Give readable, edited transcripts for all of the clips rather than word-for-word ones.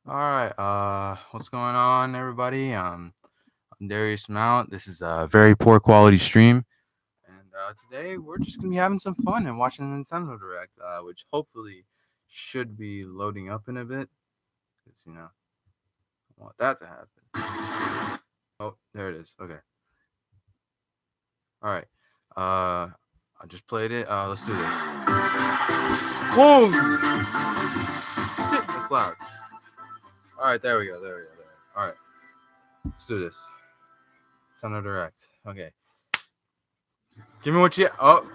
All right. What's going on, everybody? I'm Darius Mount. This is a very poor quality stream, and today we're just gonna be having some fun and watching the Nintendo Direct, which hopefully should be loading up in a bit, because I want that to happen. Oh, there it is. Okay. All right. I just played it. Let's do this. Whoa! Shit, that's loud. All right, there we go. There we go. All right, let's do this. Nintendo Direct. Okay. Give me what you. Oh,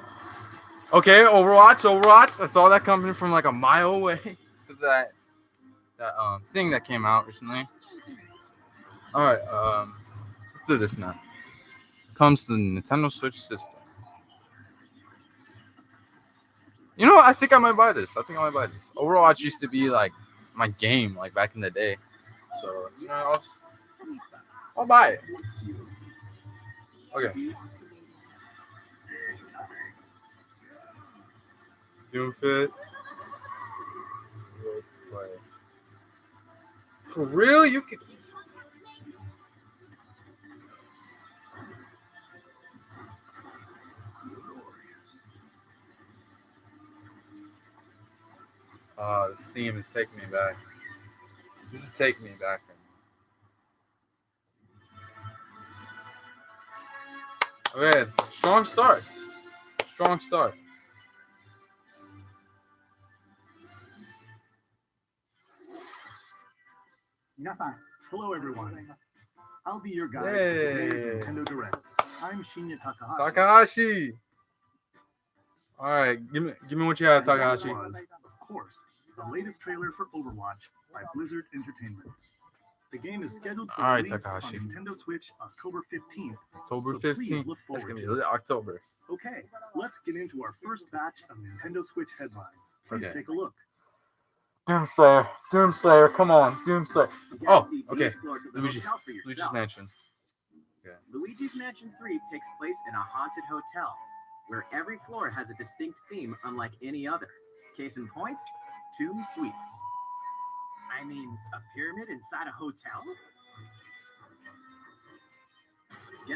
okay. Overwatch. I saw that coming from like a mile away. that thing that came out recently. All right. Let's do this now. Comes to the Nintendo Switch system. You know what? I think I might buy this. Overwatch used to be like my game, like back in the day. So I'll buy it. Okay. Doomfist. For real? You could. This theme is taking me back. This is taking me back. Okay, strong start. 皆さん, hello everyone. I'll be your guide for today's Nintendo Direct. I'm Shinya Takahashi. Takahashi. All right, give me what you have, Takahashi. Was, of course, the latest trailer for Overwatch by Blizzard Entertainment. The game is scheduled for release Takahashi. on Nintendo Switch October 15th. October 15th. Please look That's forward gonna be October. Okay, let's get into our first batch of Nintendo Switch headlines. Please take a look. Doomslayer, come on, Doomslayer. Oh, okay. Luigi's Mansion. Okay. Luigi's Mansion 3 takes place in a haunted hotel, where every floor has a distinct theme unlike any other. Case in point, Tomb Suites. I mean, a pyramid inside a hotel?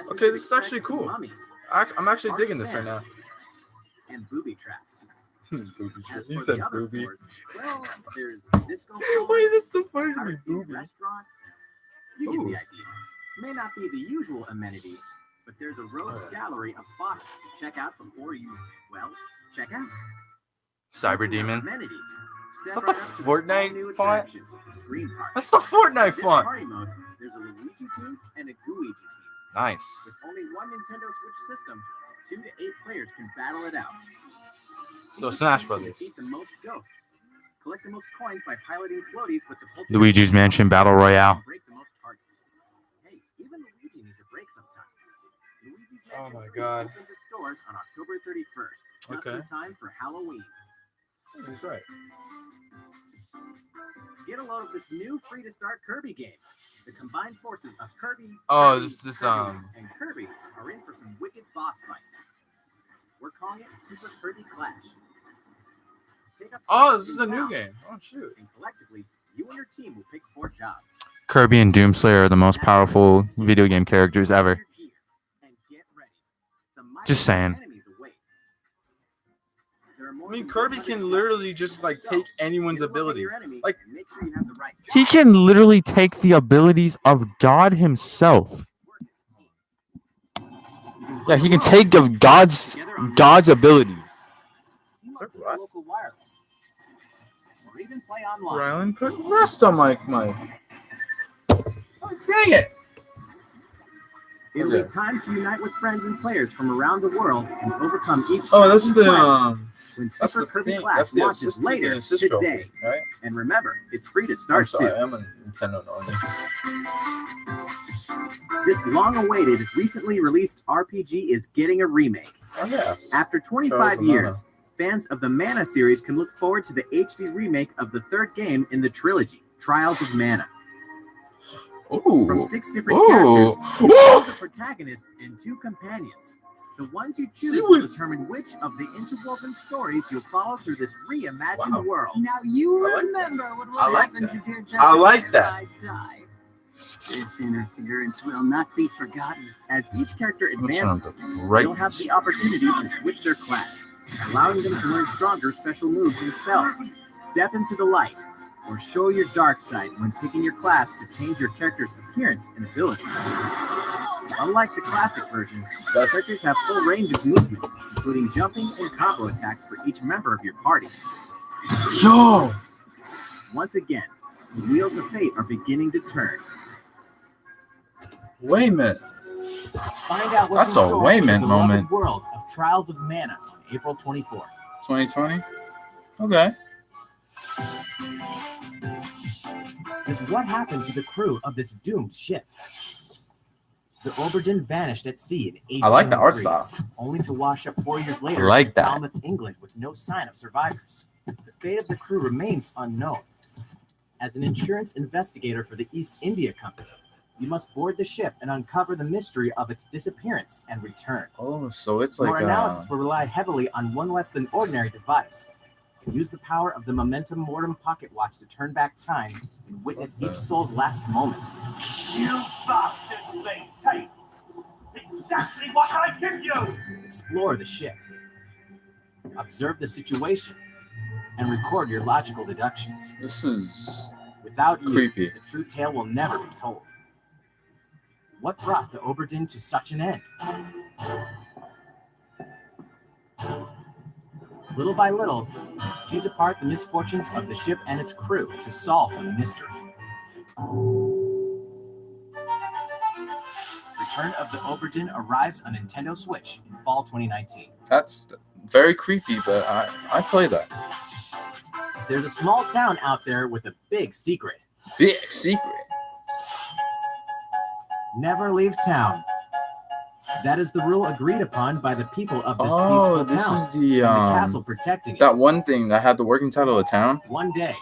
Okay, this is actually cool. I'm actually digging this right now. And booby traps. Booby traps. You said booby. Floors, well, there's disco. Why is it so funny to be booby? Restaurant. You get the idea. May not be the usual amenities, but there's a rogues gallery of bosses to check out before you, well, check out. Cyber Demon. Amenities. Is that the Fortnite font? Screen Party. That's the Fortnite font. Party mode, there's a Luigi team and a Gooigi team. Nice. With only one Nintendo Switch system, 2 to 8 players can battle it out. So Smash Brothers. Defeat the most ghosts. Collect the most coins by piloting floaties with the Luigi's Mansion Battle Royale. Break the most targets. Hey, even Luigi needs a break sometimes. Luigi's Mansion Oh my God. opens its doors on October 31st, just in time for Halloween. That's right. Get a load of this new free-to-start Kirby game. The combined forces of Kirby, Oh, Kirby, and Kirby are in for some wicked boss fights. We're calling it Super Kirby Clash. This is a new game. Oh shoot. And collectively, you and your team will pick 4 jobs. Kirby and Doomslayer are the most powerful video game characters ever. Just saying. I mean, Kirby can literally just like take anyone's abilities. Like, he can literally take the abilities of God himself. Yeah, he can take God's abilities. Rylan, put rest on my mic. Oh, dang it! It'll be time to unite with friends and players from around the world and overcome each. Oh, this is the when Super Kirby Clash launches later today. Trophy, right? And remember, it's free to start too. I'm a Nintendo only. This long-awaited, recently released RPG is getting a remake. Oh yeah. After 25 years, fans of the Mana series can look forward to the HD remake of the 3rd game in the trilogy, Trials of Mana. Ooh. From 6 different characters, the protagonist and 2 companions. The ones you choose will determine which of the interwoven stories you'll follow through this reimagined world. Now you I like remember what will I like happen that. to dear I like Jessica that. if I die. Its interference will not be forgotten. As each character Which one? advances, Right. they'll have the opportunity to switch their class, allowing them to learn stronger special moves and spells, step into the light, or show your dark side when picking your class to change your character's appearance and abilities. Unlike the classic version, That's characters have full range of movement, including jumping and combo attacks for each member of your party. yo. Once again, the wheels of fate are beginning to turn. Wait a minute. Find out what's That's in a store wait for the minute beloved moment. world of Trials of Mana on April 24th. 2020. Okay. Is what happened to the crew of this doomed ship. The Oberdin vanished at sea in 1803, I like the art style. only to wash up 4 years later like in that. Falmouth, England, with no sign of survivors. The fate of the crew remains unknown. As an insurance investigator for the East India Company, you must board the ship and uncover the mystery of its disappearance and return. Oh, so it's Your like analysis will rely heavily on one less than ordinary device. Use the power of the Momentum Mortem pocket watch to turn back time and witness each soul's last moment. You bastards may take exactly what I give you! Explore the ship. Observe the situation and record your logical deductions. this is Without you, creepy. the true tale will never be told. What brought the Oberdin to such an end? Little by little, tease apart the misfortunes of the ship and its crew to solve the mystery. Return of the Oberdin arrives on Nintendo Switch in fall 2019. That's very creepy, but I play that. There's a small town out there with a big secret. Big secret. Never leave town. That is the rule agreed upon by the people of this Oh, peaceful this town. is the and the castle protecting it. that one thing that had the working title of town. One day,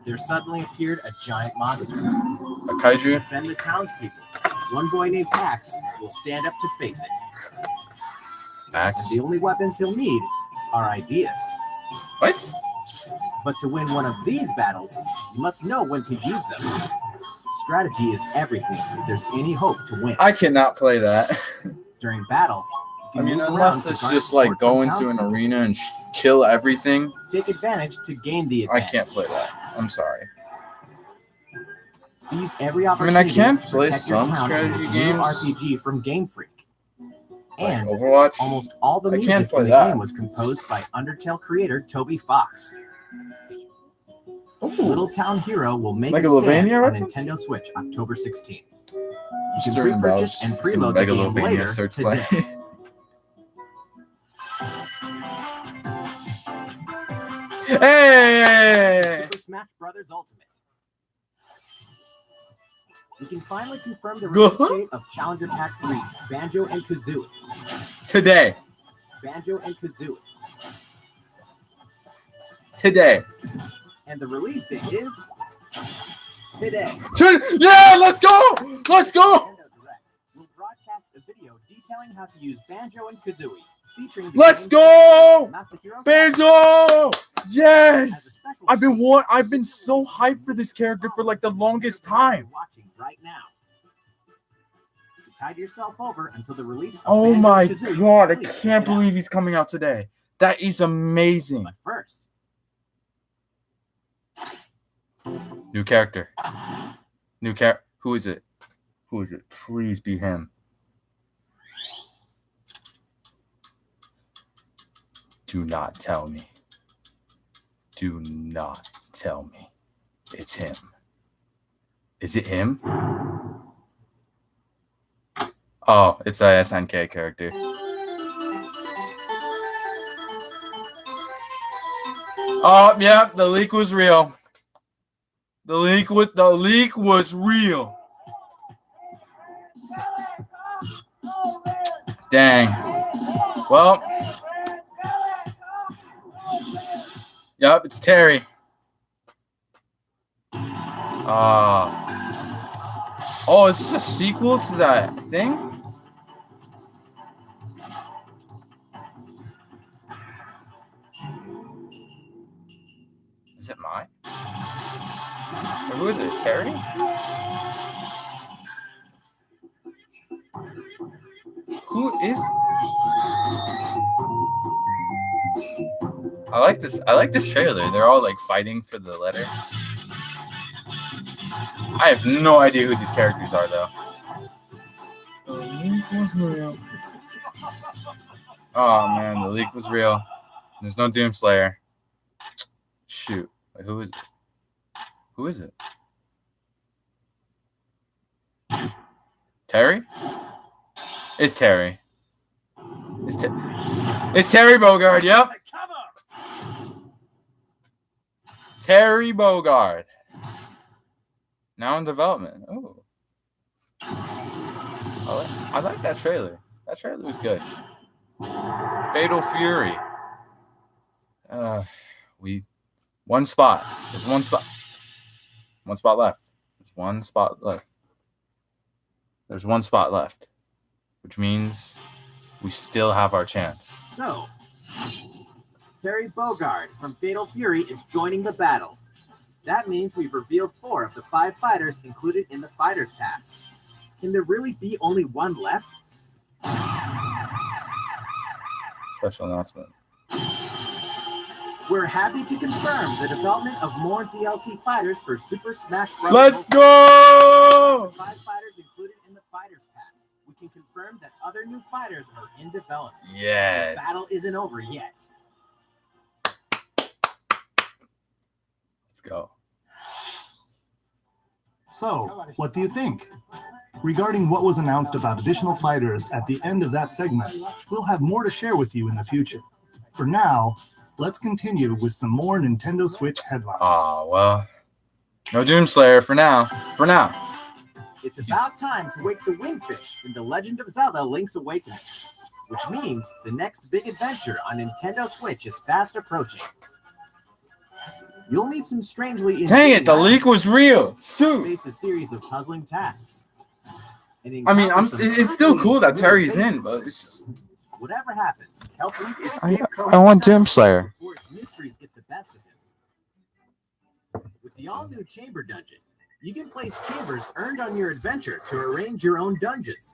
there suddenly appeared a giant monster. A To kaiju. defend the townspeople, one boy named Pax will stand up to face it. Max. The only weapons he'll need are ideas. What? But to win one of these battles, you must know when to use them. Strategy is everything if there's any hope to win. I cannot play that. During battle, you I can mean, move unless around to it's garner just like support from go into an townspeople. arena and kill everything. Take advantage to gain the I advantage. can't play that. I'm sorry. Seize every I mean, I opportunity can to play protect your some town strategy with this games. new RPG from Game Freak. Like And Overwatch. almost all the I music can't play in the that. game was composed by Undertale creator Toby Fox. Ooh. Little Town Hero will make a stand Megalovania on reference? Nintendo Switch October 16th. You can Stern pre-purchase Browse and preload the game Megalovania later starts today. playing. Hey! Super Smash Bros. Ultimate. We can finally confirm the Go- release date of Challenger Pack 3, Banjo and Kazooie. Today. Banjo and Kazooie. Today. And the release date is today. Yeah, let's go! Let's go! Nintendo Direct will broadcast a video detailing how to use Banjo and Kazooie, featuring the Let's game's go! Masahiro Banjo! as a Yes! special I've been so hyped for this character for like the longest time. Watching right now. So tide yourself over until the release of Oh Banjo my and Kazooie. god, I Please check can't it out. believe he's coming out today. That is amazing. But first, New character. Who is it? Who is it? Please be him. Do not tell me. Do not tell me. It's him. Is it him? Oh, it's a SNK character. Oh, yeah, the leak was real. The leak was real. Dang. Well. Yep, it's Terry. Oh, is this a sequel to that thing? Is it mine? Or who is it? Terry? Who is? I like this. I like this trailer. They're all like fighting for the letter. I have no idea who these characters are though. Oh man, the leak was real. There's no Doomslayer. Shoot. Wait, who is it? Who is it? Terry? It's Terry. It's Terry Bogard, yep. Terry Bogard. Now in development. Oh. I like that trailer. That trailer was good. Fatal Fury. One spot. There's one spot. One spot left. There's one spot left. There's one spot left. Which means we still have our chance. So, Terry Bogard from Fatal Fury is joining the battle. That means we've revealed 4 of the 5 fighters included in the Fighter's Pass. Can there really be only one left? Special announcement. We're happy to confirm the development of more DLC fighters for Super Smash Bros. Let's go! 5 fighters included in the Fighter's Pass. We can confirm that other new fighters are in development. Yes. The battle isn't over yet. Let's go. So, what do you think? Regarding what was announced about additional fighters at the end of that segment, we'll have more to share with you in the future. For now, let's continue with some more Nintendo Switch headlines. Oh, well. No Doomslayer for now. For now. It's about time to wake the Wingfish in The Legend of Zelda Link's Awakening, which means the next big adventure on Nintendo Switch is fast approaching. You'll meet some strangely Dang it, the items leak was real. to Shoot. face a series of puzzling tasks. And I mean, encounter some it's still cool that fascinating Terry's in, faces. but it's just. Whatever happens, help Link escape I want Doomslayer. before its mysteries get the best of him. With the all-new Chamber Dungeon, you can place chambers earned on your adventure to arrange your own dungeons.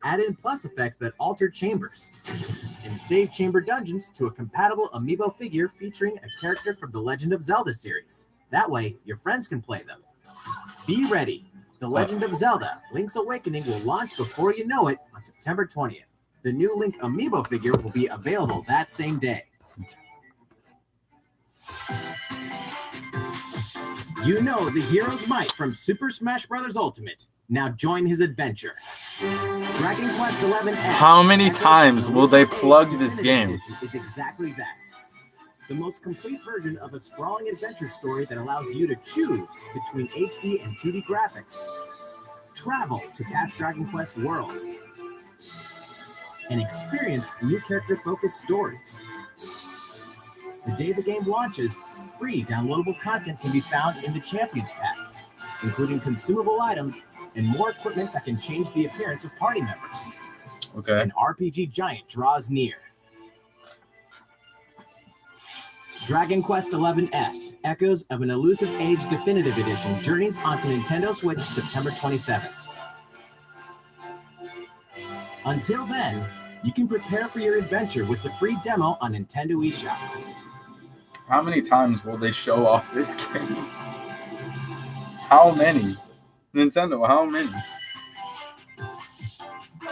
Add in plus effects that alter chambers. And save chamber dungeons to a compatible amiibo figure featuring a character from the Legend of Zelda series. That way, your friends can play them. Be ready. The Legend of Zelda Link's Awakening will launch before you know it on September 20th. The new Link amiibo figure will be available that same day. You know the hero's might from Super Smash Bros. Ultimate. Now join his adventure. Dragon Quest XI S. How many Echoes times of will they Elusive Age plug this Definitive game? Edition is exactly that. The most complete version of a sprawling adventure story that allows you to choose between HD and 2D graphics. Travel to past Dragon Quest worlds. And experience new character-focused stories. The day the game launches, free downloadable content can be found in the Champions Pack, including consumable items and more equipment that can change the appearance of party members. Okay. An RPG giant draws near. Dragon Quest XI S, Echoes of an Elusive Age Definitive Edition, journeys onto Nintendo Switch September 27th. Until then, you can prepare for your adventure with the free demo on Nintendo eShop. How many times will they show off this game? How many? Nintendo, how many?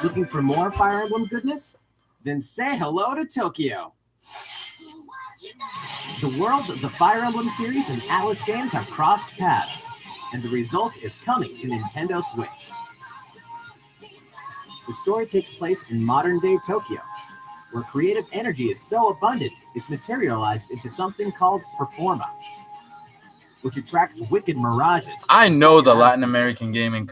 Looking for more Fire Emblem goodness? Then say hello to Tokyo. The worlds of the Fire Emblem series and Atlas games have crossed paths, and the result is coming to Nintendo Switch. The story takes place in modern-day Tokyo, where creative energy is so abundant it's materialized into something called Performa, which attracts wicked mirages. I know the Latin American gaming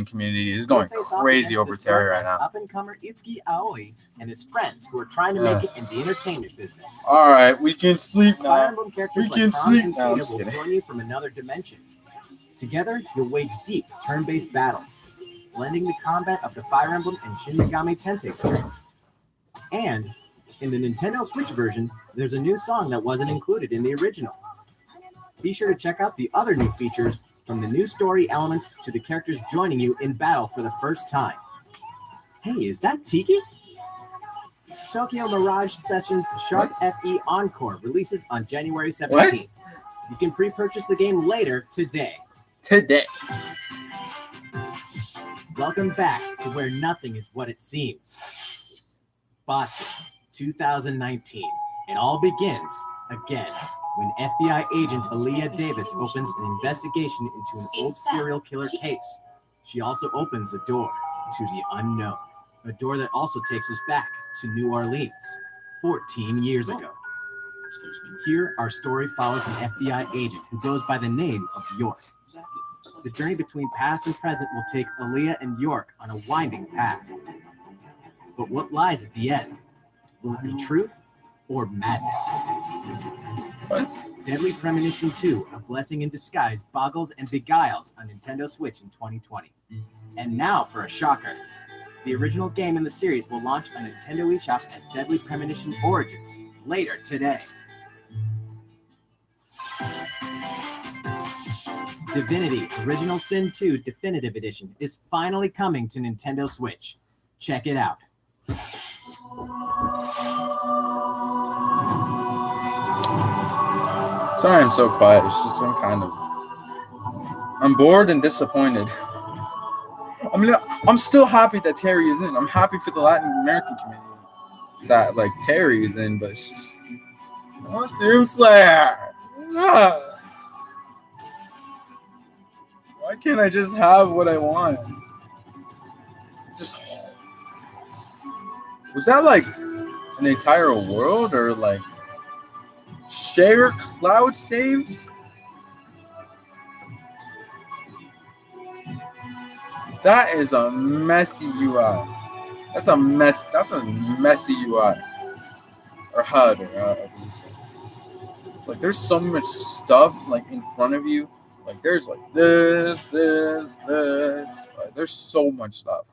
community is going You'll face off crazy against over the Terry right steadfast now. Up-and-comer Itsuki Aoi and his friends who are trying to make it in the entertainment business. All right, we can sleep Fire now. Emblem characters We like can Kron sleep and now. I'm Sita just will kidding. join you from another dimension. Together, you'll wage deep turn-based battles, blending the combat of the Fire Emblem and Shin Megami Tensei series. And in the Nintendo Switch version, there's a new song that wasn't included in the original. Be sure to check out the other new features, from the new story elements to the characters joining you in battle for the first time. Hey, is that Tiki? Tokyo Mirage Sessions Shark FE Encore releases on January 17th. You can pre-purchase the game later today. Welcome back to where nothing is what it seems. Boston, 2019. It all begins again when FBI agent Aaliyah Davis opens an investigation into an old serial killer case. She also opens a door to the unknown, a door that also takes us back to New Orleans 14 years ago. Here, our story follows an FBI agent who goes by the name of York. The journey between past and present will take Aaliyah and York on a winding path. But what lies at the end? Will it be truth or madness? What? Deadly Premonition 2, A Blessing in Disguise, boggles and beguiles on Nintendo Switch in 2020. And now for a shocker. The original game in the series will launch on Nintendo eShop as Deadly Premonition Origins later today. Divinity Original Sin 2 Definitive Edition is finally coming to Nintendo Switch. Check it out. Sorry I'm so quiet. It's just I'm bored and disappointed. I mean, I'm still happy that Terry is in. I'm happy for the Latin American community that like Terry is in, but it's just Doom Slayer. Why can't I just have what I want? Was that like an entire world or like share cloud saves? That is a messy UI. That's a messy UI. Or HUD. Like there's so much stuff like in front of you. Like there's like this. Like, there's so much stuff.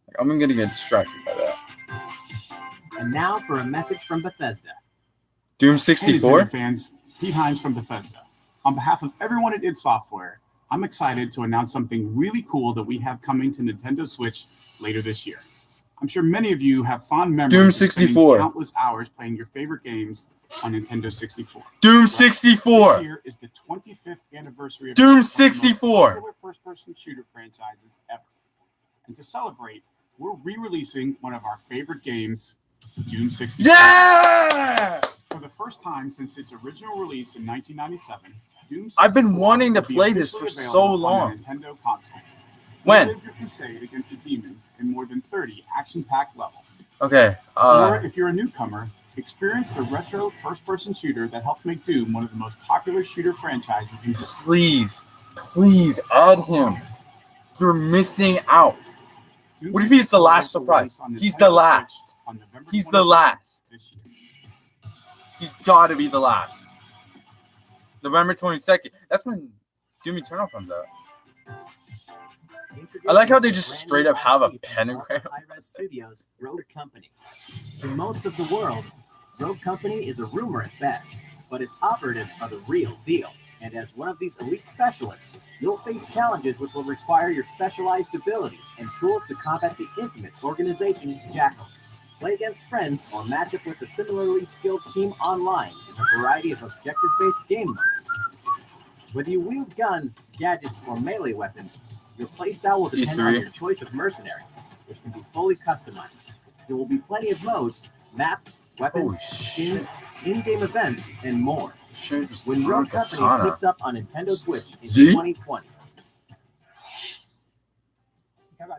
Like, I'm gonna get distracted by that. And now for a message from Bethesda. Doom 64? Hey, fans, Pete Hines from Bethesda. On behalf of everyone at id Software, I'm excited to announce something really cool that we have coming to Nintendo Switch later this year. I'm sure many of you have fond memories Doom of spending 64. countless hours playing your favorite games on Nintendo 64. Doom 64. This year is the 25th anniversary of Doom one of the most 64. popular first-person shooter franchises ever. And to celebrate, we're re-releasing one of our favorite games, Doom 64. Yeah! For the first time since its original release in 1997, Doom 64 I've been wanting to will be play this for officially so available on long. a Nintendo console. When? Live your crusade against the demons in more than 30 action-packed levels. Okay. Or if you're a newcomer, experience the retro first-person shooter that helped make Doom one of the most popular shooter franchises in history. Please add him. You're missing out. Doom What if he's the 64 last will surprise? release on He's Nintendo the last. Switch on November He's the 22nd last. this year. He's got to be the last. November 22nd. That's when Doom Eternal comes out. I like how they just straight up have a pentagram. Hi-Res Studios, Rogue Company. To most of the world, Rogue Company is a rumor at best, but its operatives are the real deal. And as one of these elite specialists, you'll face challenges which will require your specialized abilities and tools to combat the infamous organization Jackal. Play against friends or match up with a similarly skilled team online in a variety of objective-based game modes. Whether you wield guns, gadgets, or melee weapons, your playstyle will depend on E3. your choice of mercenary, which can be fully customized. There will be plenty of modes, maps, weapons, skins, in-game events, and more. When Rogue Company sneaks up on Nintendo Switch in 2020.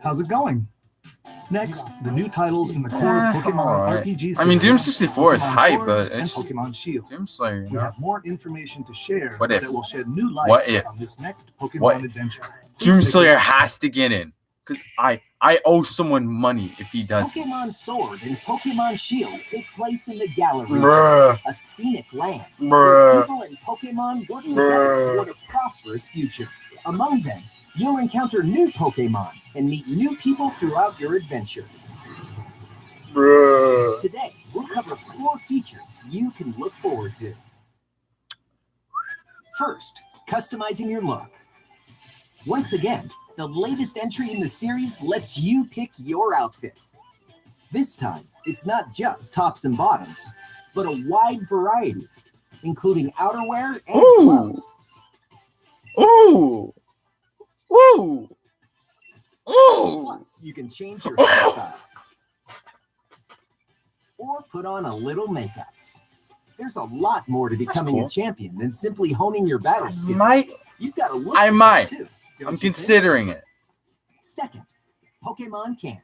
How's it going? Next, the new titles in the core of Pokemon alright. RPG series. I mean, Doom 64 is Pokemon hype, Sword but and it's Pokemon Shield. Doom Slayer. We have more information to share What if? that will shed new light What if? on this next Pokemon What? adventure. Doom Please take Slayer a- has to get in. Because I owe someone money if he does. Pokemon Sword and Pokemon Shield take place in the Galar region, Bruh. a scenic land where Bruh. people and Pokemon work together toward a prosperous future. Among them, you'll encounter new Pokemon and meet new people throughout your adventure. Bruh. Today, we'll cover 4 features you can look forward to. First, customizing your look. Once again, the latest entry in the series lets you pick your outfit. This time, it's not just tops and bottoms, but a wide variety, including outerwear and Ooh. gloves. Ooh! Ooh! Ooh! Plus, you can change your hairstyle or put on a little makeup. There's a lot more to becoming cool. a champion than simply honing your battle skills. might- You've got to look I good, might. too. don't I'm you think? considering it. Second, Pokemon Camp.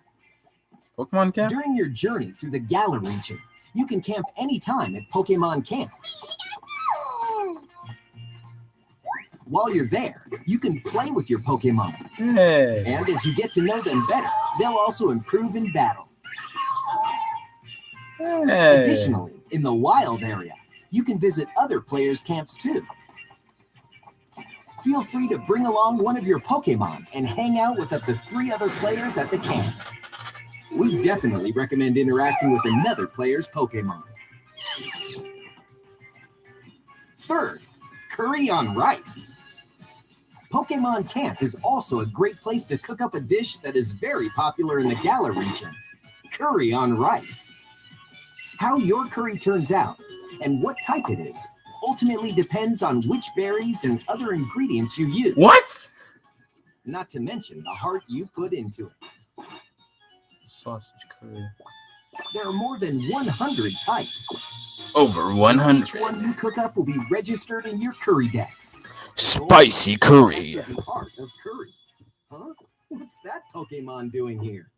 Pokemon Camp? During your journey through the Galar region, you can camp anytime at Pokemon Camp. While you're there, you can play with your Pokemon. Hey. And as you get to know them better, they'll also improve in battle. Hey. Additionally, in the wild area, you can visit other players' camps too. Feel free to bring along one of your Pokemon and hang out with up to 3 other players at the camp. We definitely recommend interacting with another player's Pokemon. Third, curry on rice. Pokemon Camp is also a great place to cook up a dish that is very popular in the Galar region, curry on rice. How your curry turns out and what type it is ultimately depends on which berries and other ingredients you use, What? not to mention the heart you put into it. Sausage curry. There are more than 100 types. Over Each 100. one you cook up will be registered in your curry decks. Spicy curry. That's the art of curry. Huh? What's that Pokemon doing here?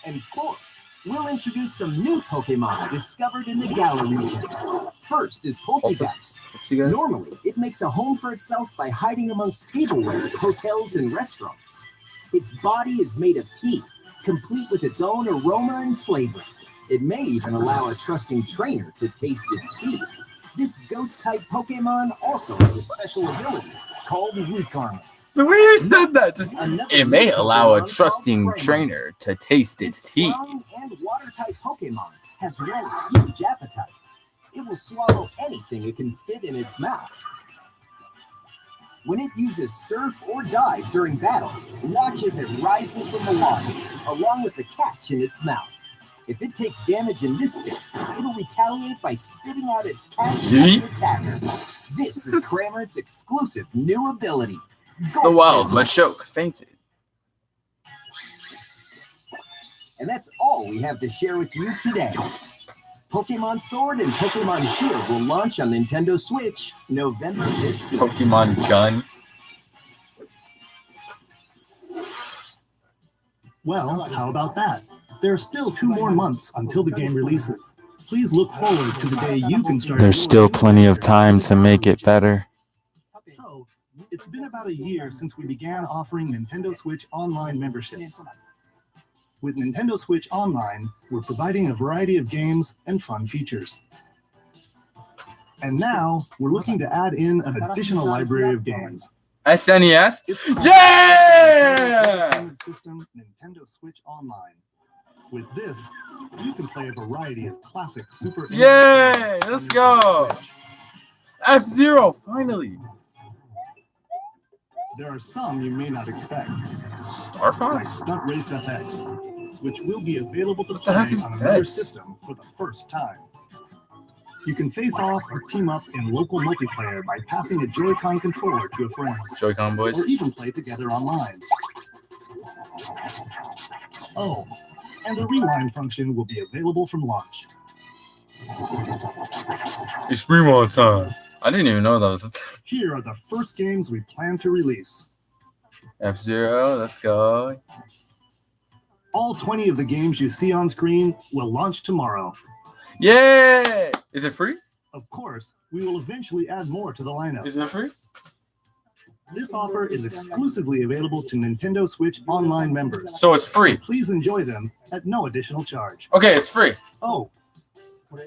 And fourth, we'll introduce some new Pokemon discovered in the Galar region. First is Poltergeist. What's you guys? Normally, it makes a home for itself by hiding amongst tableware at hotels and restaurants. Its body is made of tea, complete with its own aroma and flavor. It may even allow a trusting trainer to taste its tea. This ghost-type Pokemon also has a special ability called Weak Armor. The way you said that, just Another it may new allow a Pokemon trusting called Greymon. trainer to taste This its tea. strong and water-type Pokemon has one huge appetite. It will swallow anything it can fit in its mouth. When it uses Surf or Dive during battle, watch as it rises from the water, along with the catch in its mouth. If it takes damage in this state, it'll retaliate by spitting out its catch at Yeet. the attacker. This is Cramorant's exclusive new ability. The wild Gold Missile. Machoke fainted. And that's all we have to share with you today. Pokemon Sword and Pokemon Shield will launch on Nintendo Switch November 15th. Pokemon Gun. Well, how about that? There are still 2 more months until the game releases. Please look forward to the day you can start. There's still plenty of time to make it better. So, it's been about a year since we began offering Nintendo Switch Online memberships. With Nintendo Switch Online, we're providing a variety of games and fun features. And now, we're looking to add in an additional library of games. SNES? It's called Yeah! Entertainment System Nintendo Switch Online. With this, you can play a variety of classic Super Yay! NES games Let's on go! Nintendo Switch. F-Zero, finally! There are some you may not expect, Star like Fox? Stunt Race FX, which will be available to the play heck is on another this? system for the first time. You can face off or team up in local multiplayer by passing a Joy-Con controller to a friend, Joy-Con boys. or even play together online. Oh, and the rewind function will be available from launch. It's rewind time. I didn't even know that was a Here are the first games we plan to release. F-Zero, let's go. All 20 of the games you see on screen will launch tomorrow. Yay! Is it free? Of course, we will eventually add more to the lineup. Is it free? This offer is exclusively available to Nintendo Switch Online members. So it's free. Please enjoy them at no additional charge. Okay, it's free. Oh,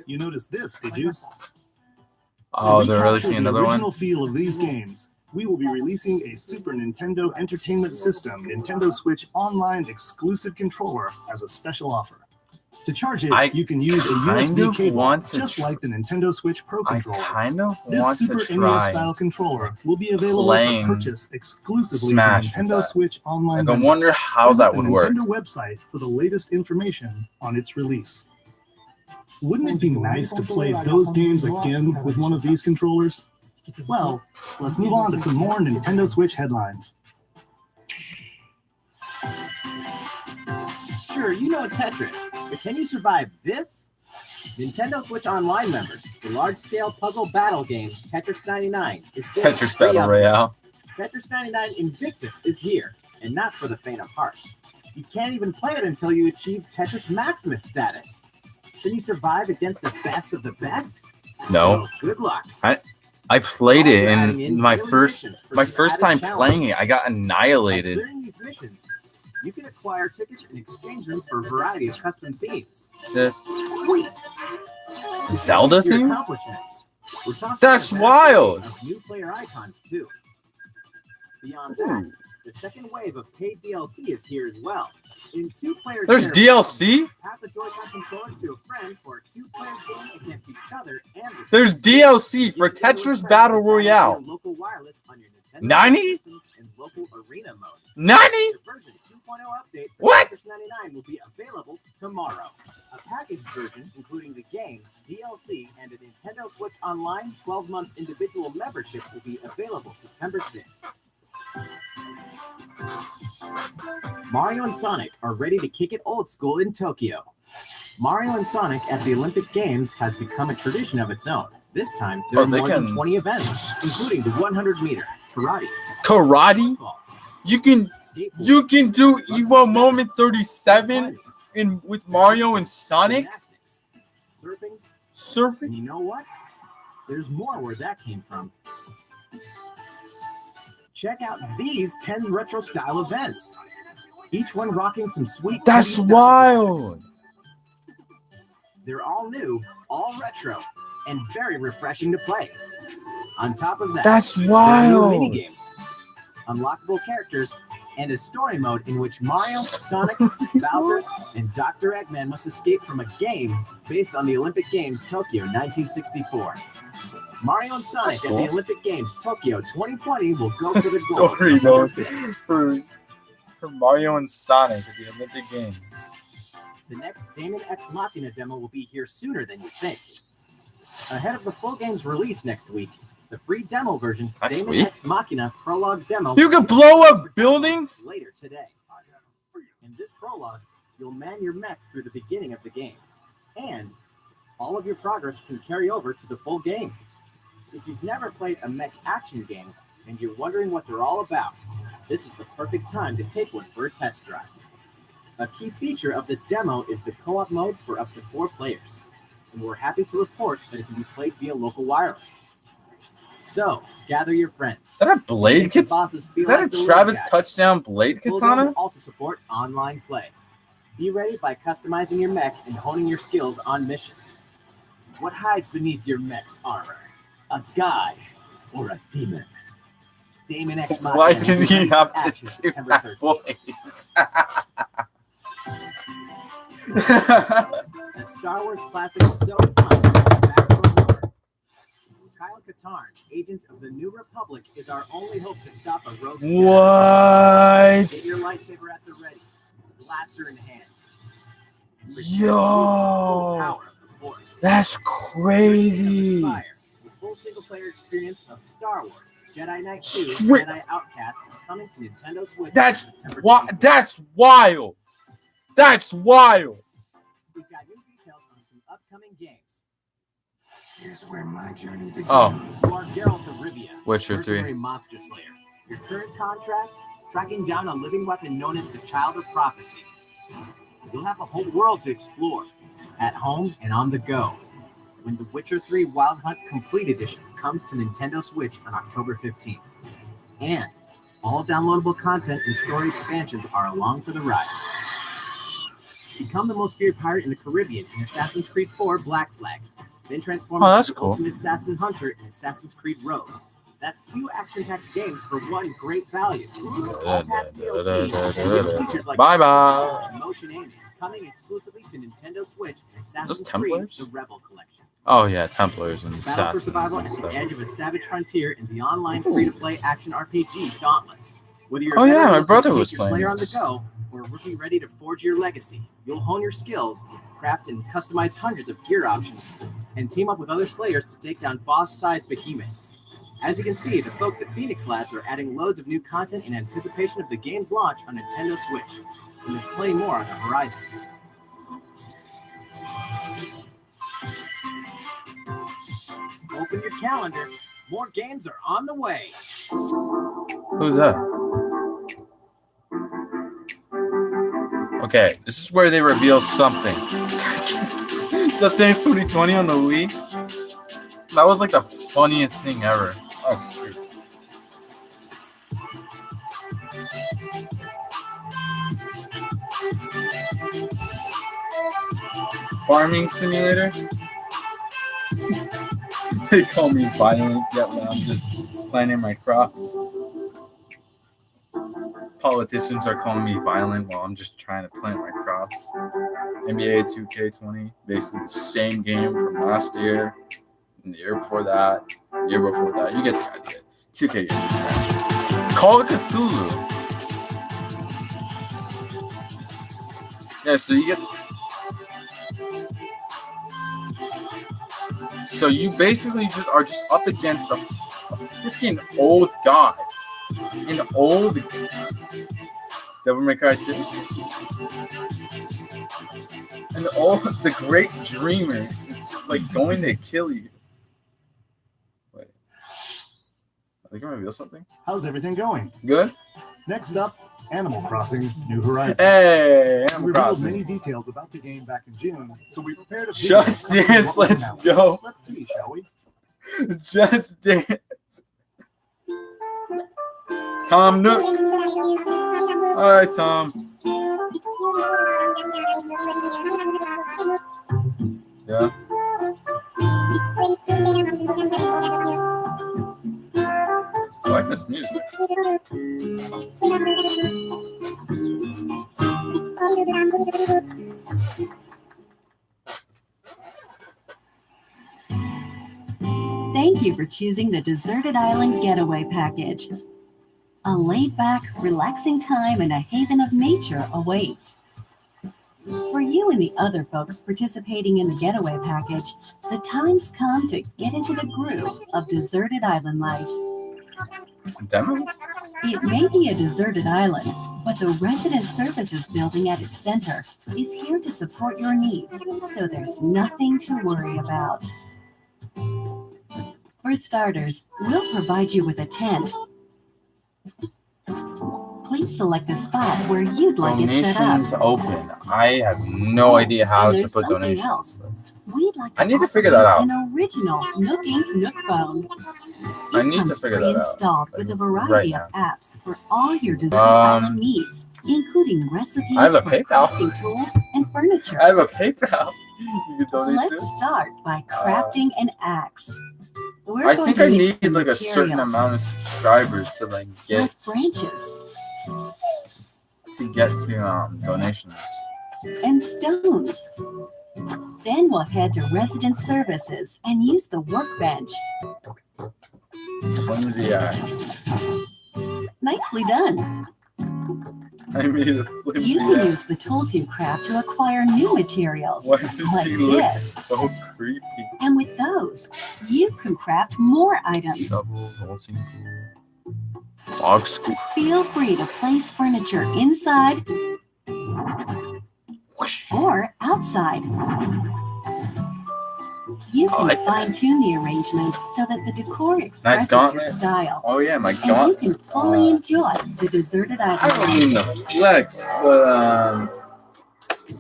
you noticed this, did you? Oh, To they're recapture releasing the another one? original feel of these games, we will be releasing a Super Nintendo Entertainment System Nintendo Switch Online exclusive controller as a special offer. To charge it, I you can use a kind USB of cable, want to just like the Nintendo Switch Pro I controller. kind of This want Super to NES try. style controller will be available playing for purchase exclusively Smash from with Nintendo that. Switch Online Like, I members. wonder how Visit that the would work. Nintendo website for the latest information on its release. Wouldn't it be nice to play those games again with one of these controllers? Well, let's move on to some more Nintendo Switch headlines. Sure, you know Tetris, but can you survive this? Nintendo Switch Online members, the large-scale puzzle battle game Tetris 99 is getting Tetris free Battle update. Royale. Tetris 99 Invictus is here, and not for the faint of heart. You can't even play it until you achieve Tetris Maximus status. Can you survive against the best of the best? No, Well, good luck. I played it Also adding in in my daily first missions for my some first added time playing challenges. it. I got By annihilated. clearing these missions, you can acquire tickets and exchange them for a variety of custom themes. The Sweet! Zelda Your theme? accomplishments. We're tossing That's a vast wild. array of new player icons too. Beyond that, the second wave of paid DLC is here as well. In two-player There's DLC? pass a Joy-Con controller to a friend for a two-player game against each other and the There's same DLC for Use it with Tetris friends Battle by adding Royale. your local wireless on your Nintendo 90? systems and local arena mode. 90? The version 2.0 update for What? Tetris 99 will be available tomorrow. A packaged version, including the game, DLC, and a Nintendo Switch Online 12-month individual membership will be available September 6th. Mario and Sonic are ready to kick it old school in Tokyo. Mario and Sonic at the Olympic Games has become a tradition of its own. This time, there Oh, are they more than can- 20 events, including the 100-meter, karate, Karate? football, You can skateboard, do rugby Evo sevens, Moment 37 fighting, in with Mario and Sonic gymnastics, surfing, surfing. and you know what? There's more where that came from. Check out these 10 retro style events. Each one rocking some sweet. That's 80s style graphics. wild. They're all new, all retro, and very refreshing to play. On top of that, That's there are new wild. mini games, unlockable characters, and a story mode in which Mario, Sonic, Bowser, and Dr. Eggman must escape from a game based on the Olympic Games Tokyo 1964. Mario and Sonic That's at cool. the Olympic Games Tokyo 2020 will go for the gold. Story on November mode 5th. for Mario and Sonic at the Olympic Games. The next Damon X Machina demo will be here sooner than you think. Ahead of the full game's release next week, the free demo version, Next Damon week? X Machina Prologue Demo, You can blow up buildings? later today. In this prologue, you'll man your mech through the beginning of the game, and all of your progress can carry over to the full game. If you've never played a mech action game and you're wondering what they're all about, this is the perfect time to take one for a test drive. A key feature of this demo is the co-op mode for up to 4 players, and we're happy to report that it can be played via local wireless. So, gather your friends. Is that a blade Make the katana? bosses feel Is that like a the Travis little guys. touchdown blade Full game katana? will also support online play. Be ready by customizing your mech and honing your skills on missions. What hides beneath your mech's armor? A god or a demon? Damon X Machina Why will did be he ready have for to action do September that 13th. voice? The Star Wars classic so fun. Back for more. Kyle Katarn, agent of the New Republic, is our only hope to stop a rogue Jedi. What? Get your lightsaber at the ready, blaster in hand. And protect Yo. the full power of the Force. That's crazy. Fire, the full single-player experience of Star Wars Jedi Knight 2 Straight- Jedi Outcast is coming to Nintendo Switch. That's on September Why? 24th. That's wild. That's wild. We've got new details on some upcoming games. Here's where my journey begins. Oh. You are Geralt of Rivia, Witcher 3. mercenary monster slayer. Your current contract, tracking down a living weapon known as the Child of Prophecy. You'll have a whole world to explore, at home and on the go, when The Witcher 3 Wild Hunt Complete Edition comes to Nintendo Switch on October 15th. And all downloadable content and story expansions are along for the ride. Become the most feared pirate in the Caribbean in Assassin's Creed 4 Black Flag. Then transform Oh, that's into the cool. ultimate assassin hunter in Assassin's Creed Rogue. That's 2 action-packed games for one great value. All past DLC, and features like Bye-bye. motion aiming, coming exclusively to Nintendo Switch and Assassin's Creed: Templars? The Rebel Collection. Oh yeah, Templars and Battle for Assassins survival and at the stuff. edge of a savage frontier in the online free-to-play action RPG Dauntless. Whether you're Oh, a yeah, veteran my looking to brother take was your playing Slayer on the this. go, or a rookie ready to forge your legacy, you'll hone your skills, craft and customize hundreds of gear options, and team up with other Slayers to take down boss-sized behemoths. As you can see, the folks at Phoenix Labs are adding loads of new content in anticipation of the game's launch on Nintendo Switch, and there's plenty more on the horizon. Open your calendar. More games are on the way. Who's that? Okay, this is where they reveal something. Just Dance 2020 on the Wii. That was like the funniest thing ever. Oh, shoot. Farming simulator. They call me violent yet when I'm just planting my crops. Politicians are calling me violent while I'm just trying to plant my crops. NBA 2K20, basically the same game from last year, and the year before that, the year before that. You get the idea. 2K games are trash. Call of Cthulhu. Yeah, so you get. So you basically just are just up against a freaking old guy. An old Devil May Cry 2. And the great dreamer is just like going to kill you. Wait. Are they gonna reveal something? How's everything going? Good? Next up, Animal Crossing: New Horizons. Hey, We Animal revealed many Crossing. details about the game back in June, so we prepared a video Just covering Dance, what was let's announced. go. Let's see, shall we? Just Dance. Tom Nook. Hi, Tom. Yeah. I like this music. Thank you for choosing the Deserted Island Getaway Package. A laid-back, relaxing time and a haven of nature awaits. For you and the other folks participating in the Getaway Package, the time's come to get into the groove of deserted island life. Demo? It may be a deserted island, but the Resident Services building at its center is here to support your needs, so there's nothing to worry about. For starters, we'll provide you with a tent. Please select a spot where you'd like it set up. Donations open. I have no idea how And to there's put something donations. else. We'd like to I need to offer figure that you out. An original Nook Inc. Nook phone. I It need to comes figure that out, pre-installed with a like, variety right of apps for all your deserted Um, island needs, including recipes I have a for PayPal. crafting tools and furniture. I have a PayPal. You can donate Let's to. start by crafting an axe. We're I going think to I need need some like a certain materials, amount of subscribers to like get like branches to donations. and stones. Then we'll head to Resident Services and use the workbench. Flimsy axe. Nicely done. I made a flimsy You can axe. use the tools you craft to acquire new materials, Why does like he look this. so creepy? And with those, you can craft more items. Shovel, bolting pool, dog scoop. Feel free to place furniture inside or outside. You I can like that. fine-tune the arrangement so that the decor expresses your gauntlet. style. Oh yeah, my And you god. can fully enjoy the deserted I island don't mean life. to flex, but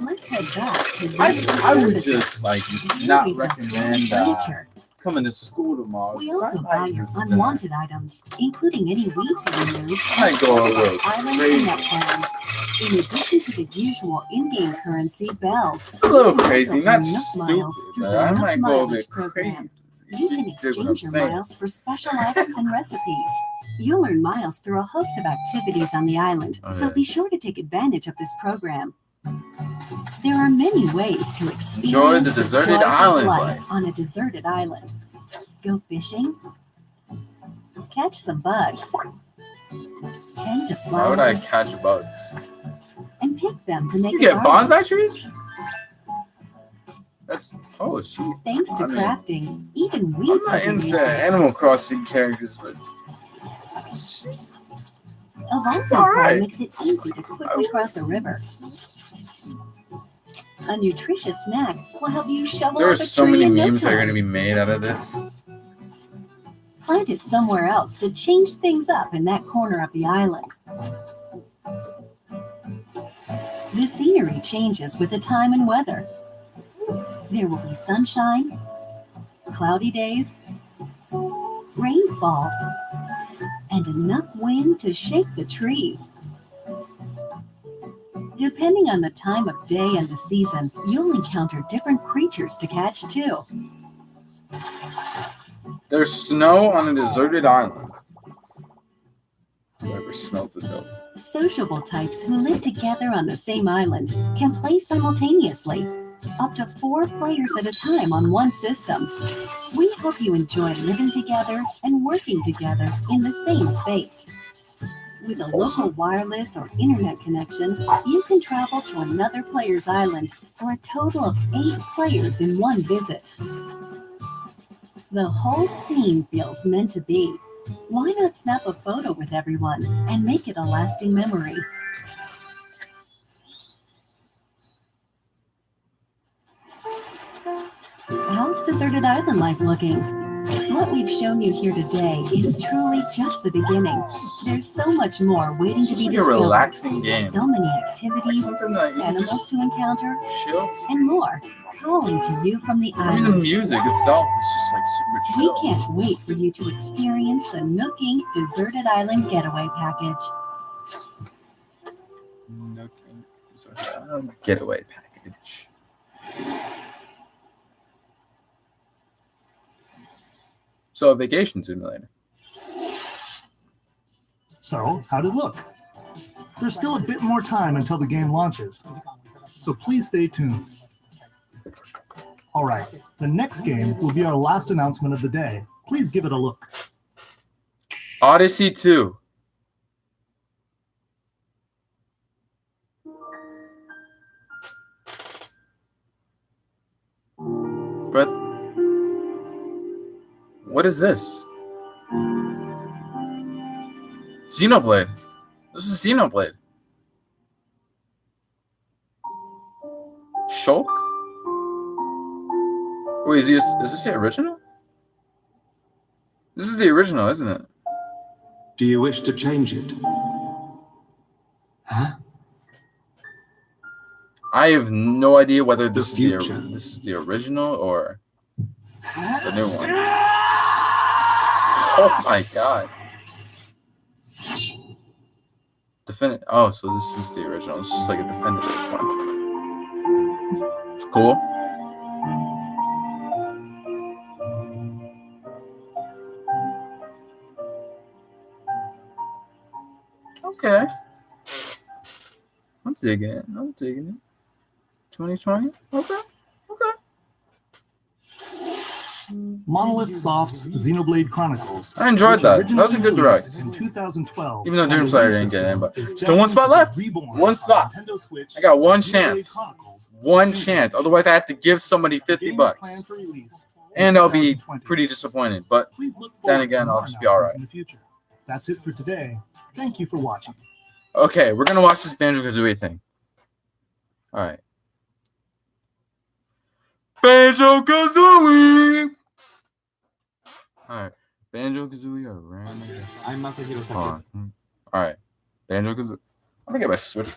Let's head back to I Resident would Services. just like Here not we sell tools and recommend furniture. coming to school tomorrow. We 'cause also I buy might your just, unwanted items, including any weeds you remove, I might go a little island crazy. cleanup plan. In addition to the usual in-game currency, bells. It's a little you can crazy, also not earn Nook stupid, miles through but the I Nook might go a Mileage bit program. crazy. You can dig what I'm exchange your saying. miles for special items and recipes. You'll earn miles through a host of activities on the island, Oh, so yeah. be sure to take advantage of this program. There are many ways to experience Enjoy the deserted joys of island life life. on a deserted island. Go fishing, catch some bugs, tend to Why would I flowers, catch bugs? and pick them to make You a get garden. bonsai trees? That's oh shoot. Thanks to I mean, crafting, even I'm weeds not have into uses. Animal Crossing characters, but A Voltec car alright. makes it easy to quickly cross a river. A nutritious snack will help you shovel there are up a so tree many in no memes that are time. going to be made out of this. Plant it somewhere else to change things up in that corner of the island. The scenery changes with the time and weather. There will be sunshine, cloudy days, rainfall, and enough wind to shake the trees. Depending on the time of day and the season, you'll encounter different creatures to catch too. There's snow on a deserted island. Whoever smelt it built. Sociable types who live together on the same island can play simultaneously, up to 4 players at a time on one system. We hope you enjoy living together and working together in the same space. With a local wireless or internet connection, you can travel to another player's island for a total of 8 players in one visit. The whole scene feels meant to be. Why not snap a photo with everyone and make it a lasting memory? How's deserted island life looking? What we've shown you here today is truly just the beginning. There's so much more waiting to It's be like a discovered. relaxing game. So many Like activities, something that you can animals just to encounter, chill. and more calling to you from the I mean, the island. music itself is just like super We chill. can't wait for you to experience the Nook Inc. Deserted Island Getaway Package. Getaway package. So a vacation simulator. So, how'd it look? There's still a bit more time until the game launches, so please stay tuned. All right, the next game will be our last announcement of the day. Please give it a look. Odyssey 2. Breath. What is this? Xenoblade. This is Xenoblade. Shulk? Wait, is this the original? This is the original, isn't it? Do you wish to change it? Huh? I have no idea whether The this future. this is the original or the new one. Oh my god. Oh, so this is the original. It's just like a definitive one. It's cool. Okay. I'm digging it. 2020? Okay. Monolith Soft's Xenoblade Chronicles. I enjoyed which that. That was a good originally direct. released in 2012. Even though on the Doomslayer Wii didn't get system, in, but is still one spot destined to left. be reborn One on spot. Nintendo Switch I got one Xenoblade chance. Chronicles. One chance. Otherwise, I have to give somebody The $50 game is bucks. planned for release And I'll be 2020. pretty disappointed. But Please look then forward again, to I'll more just be all announcements right. in the future. That's it for today. Thank you for watching. okay, we're gonna watch this Banjo-Kazooie thing. All right. Banjo-Kazooie. All right. Banjo-Kazooie are random. I'm Masahiro Hold Sakurai. on. All right. Banjo-Kazooie. I'm gonna get my Switch.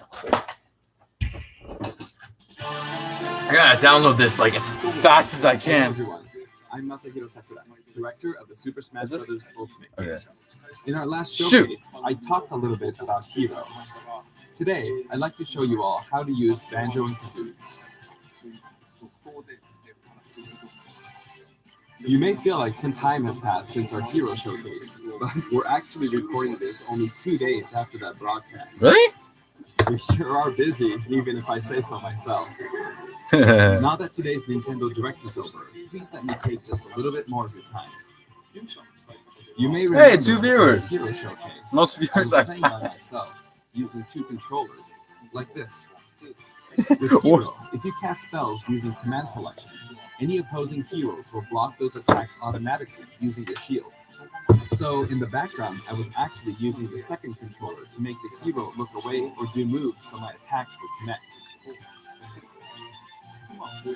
I gotta download this like as fast as I Hello, can. everyone. I'm Masahiro Sakurai, director of the Super Smash Is this- Bros. Ultimate Okay. Game. In our last Shoot. showcase, I talked a little bit about Hero. Today, I'd like to show you all how to use Banjo and Kazooie. You may feel like some time has passed since our Hero showcase, but we're actually recording this only 2 days after that broadcast. Really? They sure are busy, even if I say so myself. Now that today's Nintendo Direct is over, please let me take just a little bit more of your time. You may remember Hey, 2 viewers. the Hero Showcase. Most viewers I I've was playing by had. myself, using 2 controllers, like this. With Hero, if you cast spells using command selection, any opposing heroes will block those attacks automatically using the shield. So in the background, I was actually using the second controller to make the hero look away or do moves so my attacks would connect.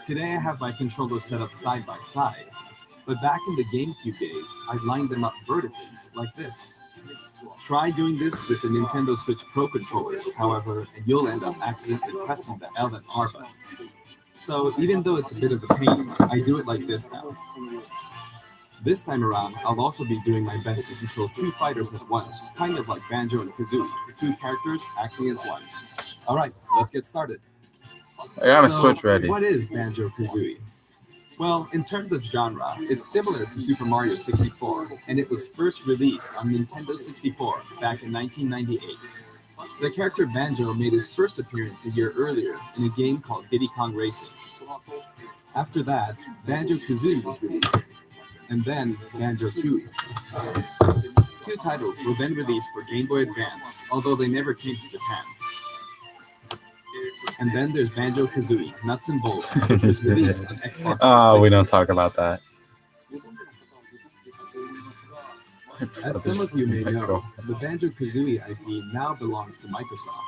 Today I have my controllers set up side by side, but back in the GameCube days, I lined them up vertically, like this. Try doing this with the Nintendo Switch Pro controllers, however, and you'll end up accidentally pressing the L and R buttons. So even though it's a bit of a pain, I do it like this now. This time around, I'll also be doing my best to control 2 fighters at once, kind of like Banjo and Kazooie, 2 characters acting as one. Alright, let's get started. I got my So, Switch ready. What is Banjo-Kazooie? Well, in terms of genre, it's similar to Super Mario 64, and it was first released on Nintendo 64 back in 1998. The character Banjo made his first appearance a year earlier in a game called Diddy Kong Racing. After that, Banjo-Kazooie was released, and then Banjo 2. 2 titles were then released for Game Boy Advance, although they never came to Japan. And then there's Banjo-Kazooie Nuts and Bolts, which was released on Xbox 360. Oh, we don't talk about that. As some of you may know, the Banjo-Kazooie IP now belongs to Microsoft.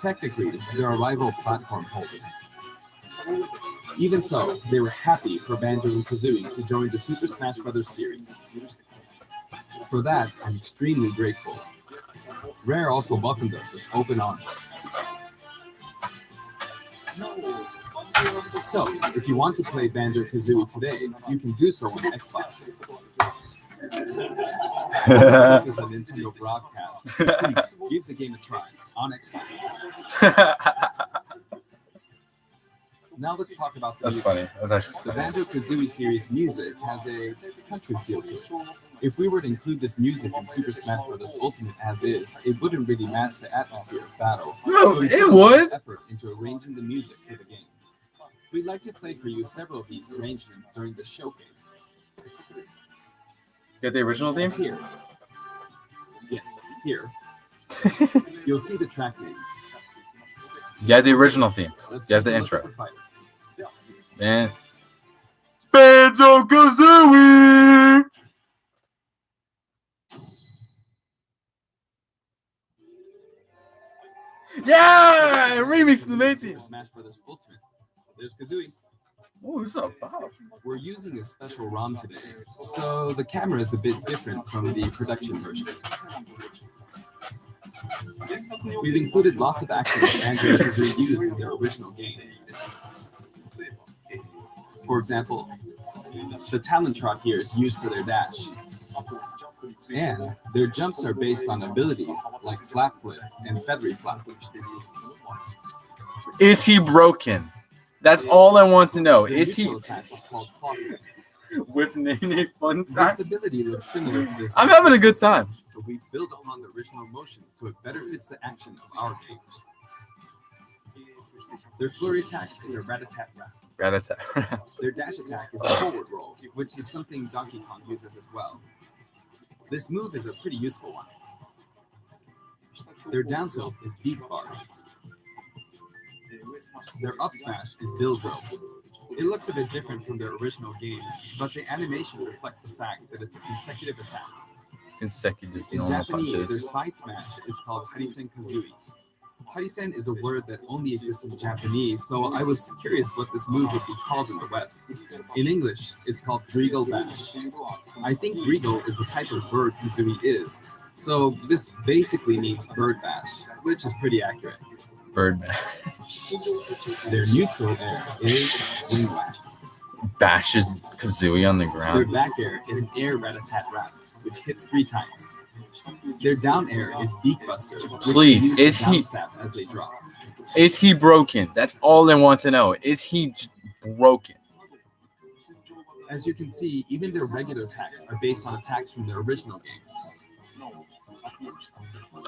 Technically, they're a rival platform holder. Even so, they were happy for Banjo and Kazooie to join the Super Smash Bros. Series. For that, I'm extremely grateful. Rare also welcomed us with open arms. So, if you want to play Banjo-Kazooie today, you can do so on Xbox. This is a Nintendo broadcast. Please give the game a try on Xbox. Now let's talk about the That's music. funny. That's actually The funny. Banjo-Kazooie series music has a country feel to it. If we were to include this music in Super Smash Bros. Ultimate as is, it wouldn't really match the atmosphere of battle. No, we it put a lot of would. effort into arranging the music for the game. We'd like to play for you several of these arrangements during the showcase. Get the original theme? Here. Yes, here. You'll see the track names. Get the original theme. Let's Get take the a look intro. at the fighter. Man. Banjo-Kazooie! Yeah! Remix the main theme. Super Smash Bros. Ultimate. There's Kazooie. Oh, what's up, Bob? We're using a special ROM today, so the camera is a bit different from the production version. We've included lots of actions Banjo and Kazooie used in their original game. For example, the talent trot here is used for their dash. And their jumps are based on abilities like Flap Flip and Feathery Flap. Is he broken? That's all I want to know. Their Is he neutral attack is called Claw Spin. with Nene fun time? This ability looks similar to this. I'm having a good time. But we built upon the original motion so it better fits the action of our game. Their flurry attack is a rat-a-tat-rat. Rat-a-tat. Their dash attack is a forward roll, which is something Donkey Kong uses as well. This move is a pretty useful one. Their down tilt is Beak Barge. Their up smash is Build Rope. It looks a bit different from their original games, but the animation reflects the fact that it's a consecutive attack. Consecutive In normal Japanese, their punches. side smash is called Harisen Kazooie. Harisen is a word that only exists in Japanese, so I was curious what this move would be called in the West. In English, it's called Regal Bash. I think Regal is the type of bird Kazooie is, so this basically means bird bash, which is pretty accurate. Birdman. Their neutral air is Wing Whack. Bashes Kazooie on the Their ground. back air is an air rat-a-tat-rat, which hits 3 times. Their down air is Beak Buster, which Please, they use is to down he- stab as they drop. Is he broken? That's all I want to know. Is he broken? As you can see, even their regular attacks are based on attacks from their original game.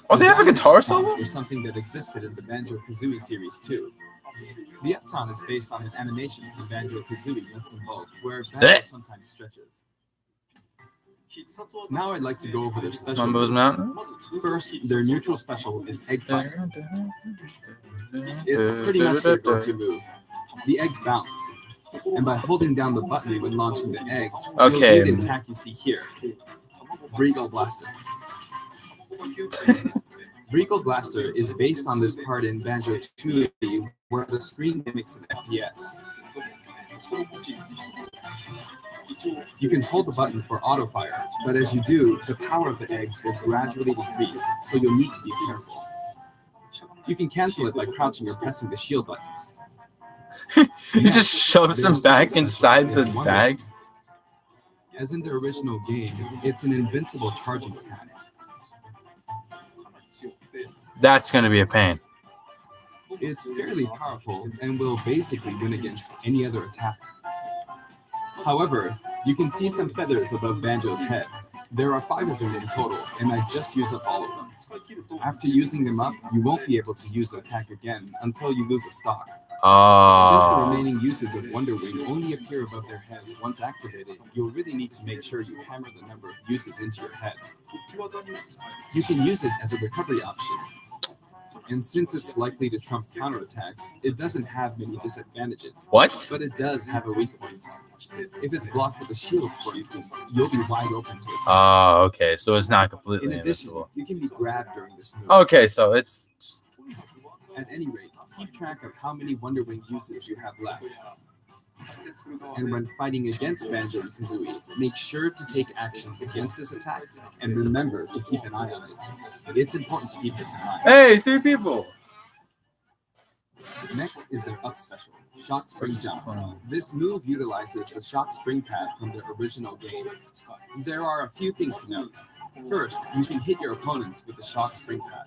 Oh, they have a guitar solo? solo? Was something that existed in the Banjo-Kazooie series too. The Upton is based on an animation from Banjo-Kazooie Nuts and Bolts, where Banjo sometimes stretches. Now I'd like to go over their special Mumbo's moves. Mountain? First, their neutral special is Egg Fire. It's pretty much their go-to move. The eggs bounce, and by holding down the button when launching the eggs, Okay. you'll do the attack you see here. Breagle Blaster. Breagle Blaster is based on this part in Banjo-Tooie where the screen mimics an FPS. You can hold the button for auto fire, but as you do, the power of the eggs will gradually decrease, so you'll need to be careful. You can cancel it by crouching or pressing the shield buttons. He just shoves them back inside the bag. As in the original game, it's an invincible charging attack. That's gonna be a pain. It's fairly powerful and will basically win against any other attack. However, you can see some feathers above Banjo's head. There are 5 of them in total, and I just used up all of them. After using them up, you won't be able to use the attack again until you lose a stock. Since the Oh. remaining uses of Wonder Wing only appear above their heads once activated, you'll really need to make sure you hammer the number of uses into your head. You can use it as a recovery option. And since it's likely to trump counterattacks, it doesn't have many disadvantages. What? But it does have a weak point. If it's blocked with a shield, for instance, you'll be wide open to attack. Oh, okay. So it's not In completely addition, invincible. you can be grabbed during this move. Okay, so it's just, At any rate, keep track of how many Wonder Wing uses you have left. And when fighting against Banjo and Kazooie, make sure to take action against this attack and remember to keep an eye on it. It's important to keep this in mind. hey, 3 people. Next is their up special, Shock Spring Jump. This move utilizes the Shock Spring pad from the original game. There are a few things to note. First, you can hit your opponents with the Shock Spring pad.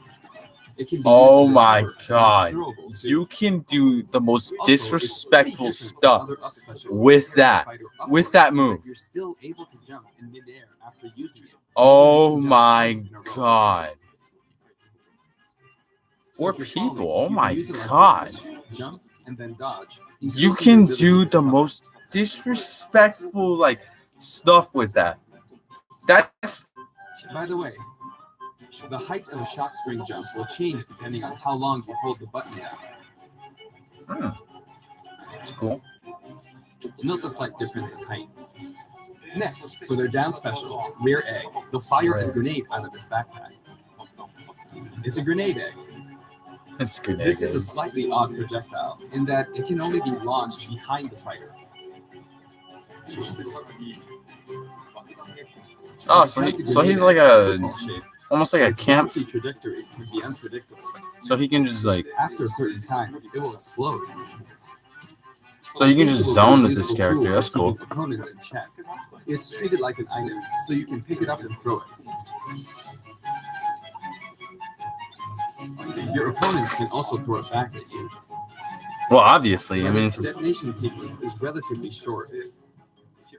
It can be Oh used to my recover, and it's God. throwable, too. You can do the most Also, it's pretty disrespectful different from stuff other up specials with where that. the fighter With upwards, that but move. You're still able to jump in midair after using it. Oh You can jump my twice in a row. god. So 4 if you're people. falling, Oh you can my use it like god. this. Jump and then dodge. You increasing can your ability do to the recover. most disrespectful like stuff with that. That's By the way, the height of a shock spring jump will change depending on how long you hold the button down. It's cool. Note the slight difference in height. Next, for their down special, Rear Egg, they'll fire a grenade out of his backpack. It's a grenade egg. It's good. This is a slightly odd projectile in that it can only be launched behind the fighter. Oh, so, so he's like a almost like a Its camp. bouncy trajectory can be unpredictable. So he can just like After a certain time, it will explode. so you can It just will zone be a with this useful character. tool That's for cool. keeping opponents in check. It's treated like an item, so you can pick it up and throw it. Your opponents can also throw it back at you. Well, obviously, I But mean, its detonation sequence is relatively short.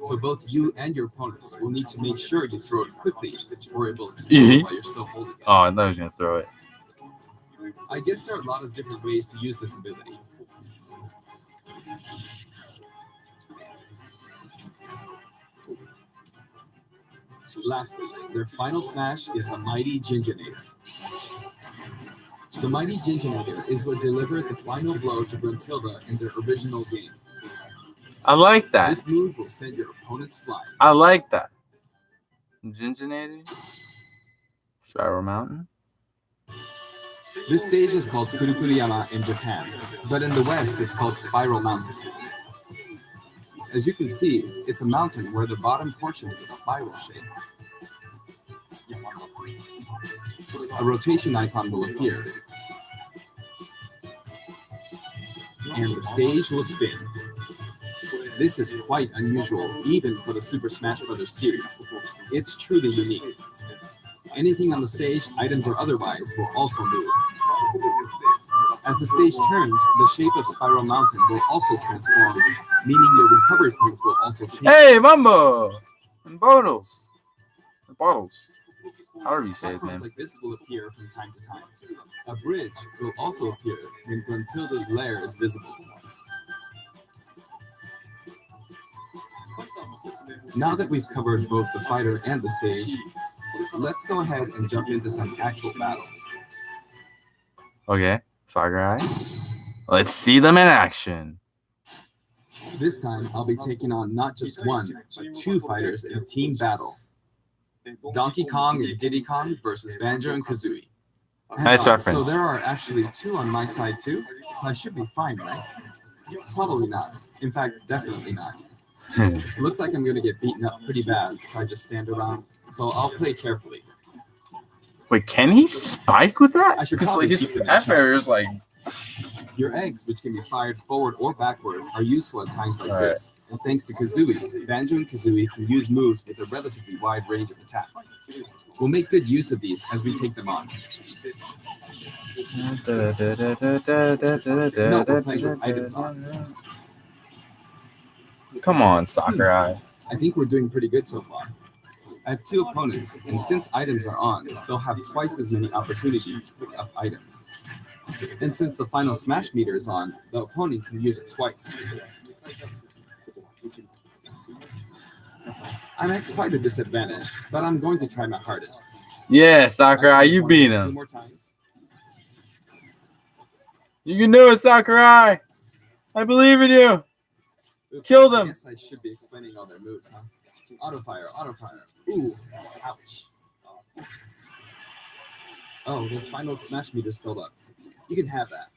So both you and your opponents will need to make sure you throw it quickly, or it will explode while you're still holding it. oh, I thought I was gonna throw it. I guess there are a lot of different ways to use this ability. Lastly, their final smash is the Mighty Ginginator. The Mighty Ginginator is what delivered the final blow to Gruntilda in their original game. I like that. This move will send your opponents flying. I like that. Ginginator? Spiral Mountain? This stage is called Kurukuriyama in Japan, but in the West it's called Spiral Mountain. As you can see, it's a mountain where the bottom portion is a spiral shape. A rotation icon will appear, and the stage will spin. This is quite unusual, even for the Super Smash Bros. Series. It's truly unique. Anything on the stage, items or otherwise, will also move. As the stage turns, the shape of Spiral Mountain will also transform, meaning your recovery points will also change. Hey, Mambo! And Bottles. Bottles. However you say his Platforms name. like this will appear from time to time. A bridge will also appear when Gruntilda's lair is visible. Now that we've covered both the fighter and the stage, let's go ahead and jump into some actual battles. Okay, Sakurai. Let's see them in action. This time, I'll be taking on not just one, but two fighters in a team battle. Donkey Kong and Diddy Kong versus Banjo and Kazooie. Nice So reference. there are actually two on my side too, so I should be fine, right? Probably not. In fact, definitely not. Looks like I'm going to get beaten up pretty bad if I just stand around, so I'll play carefully. Wait, can he spike with that? I should Because probably his keep the F matchup. area is like. Your eggs, which can be fired forward or backward, are useful at times like Alright. this. And thanks to Kazooie, Banjo and Kazooie can use moves with a relatively wide range of attack. We'll make good use of these as we take them on. No, we're playing with items on. Come on, Sakurai. I think we're doing pretty good so far. I have two opponents, and since items are on, they'll have twice as many opportunities to pick up items. And since the final smash meter is on, the opponent can use it twice. I'm at quite a disadvantage, but I'm going to try my hardest. Yeah, Sakurai, you beat Two him. more times. You can do it, Sakurai. I believe in you. Oops, Kill I them. guess I should be explaining all their moves, huh? Auto fire, auto fire. Ooh, ouch. Oh, the final smash meter's filled up. You can have that.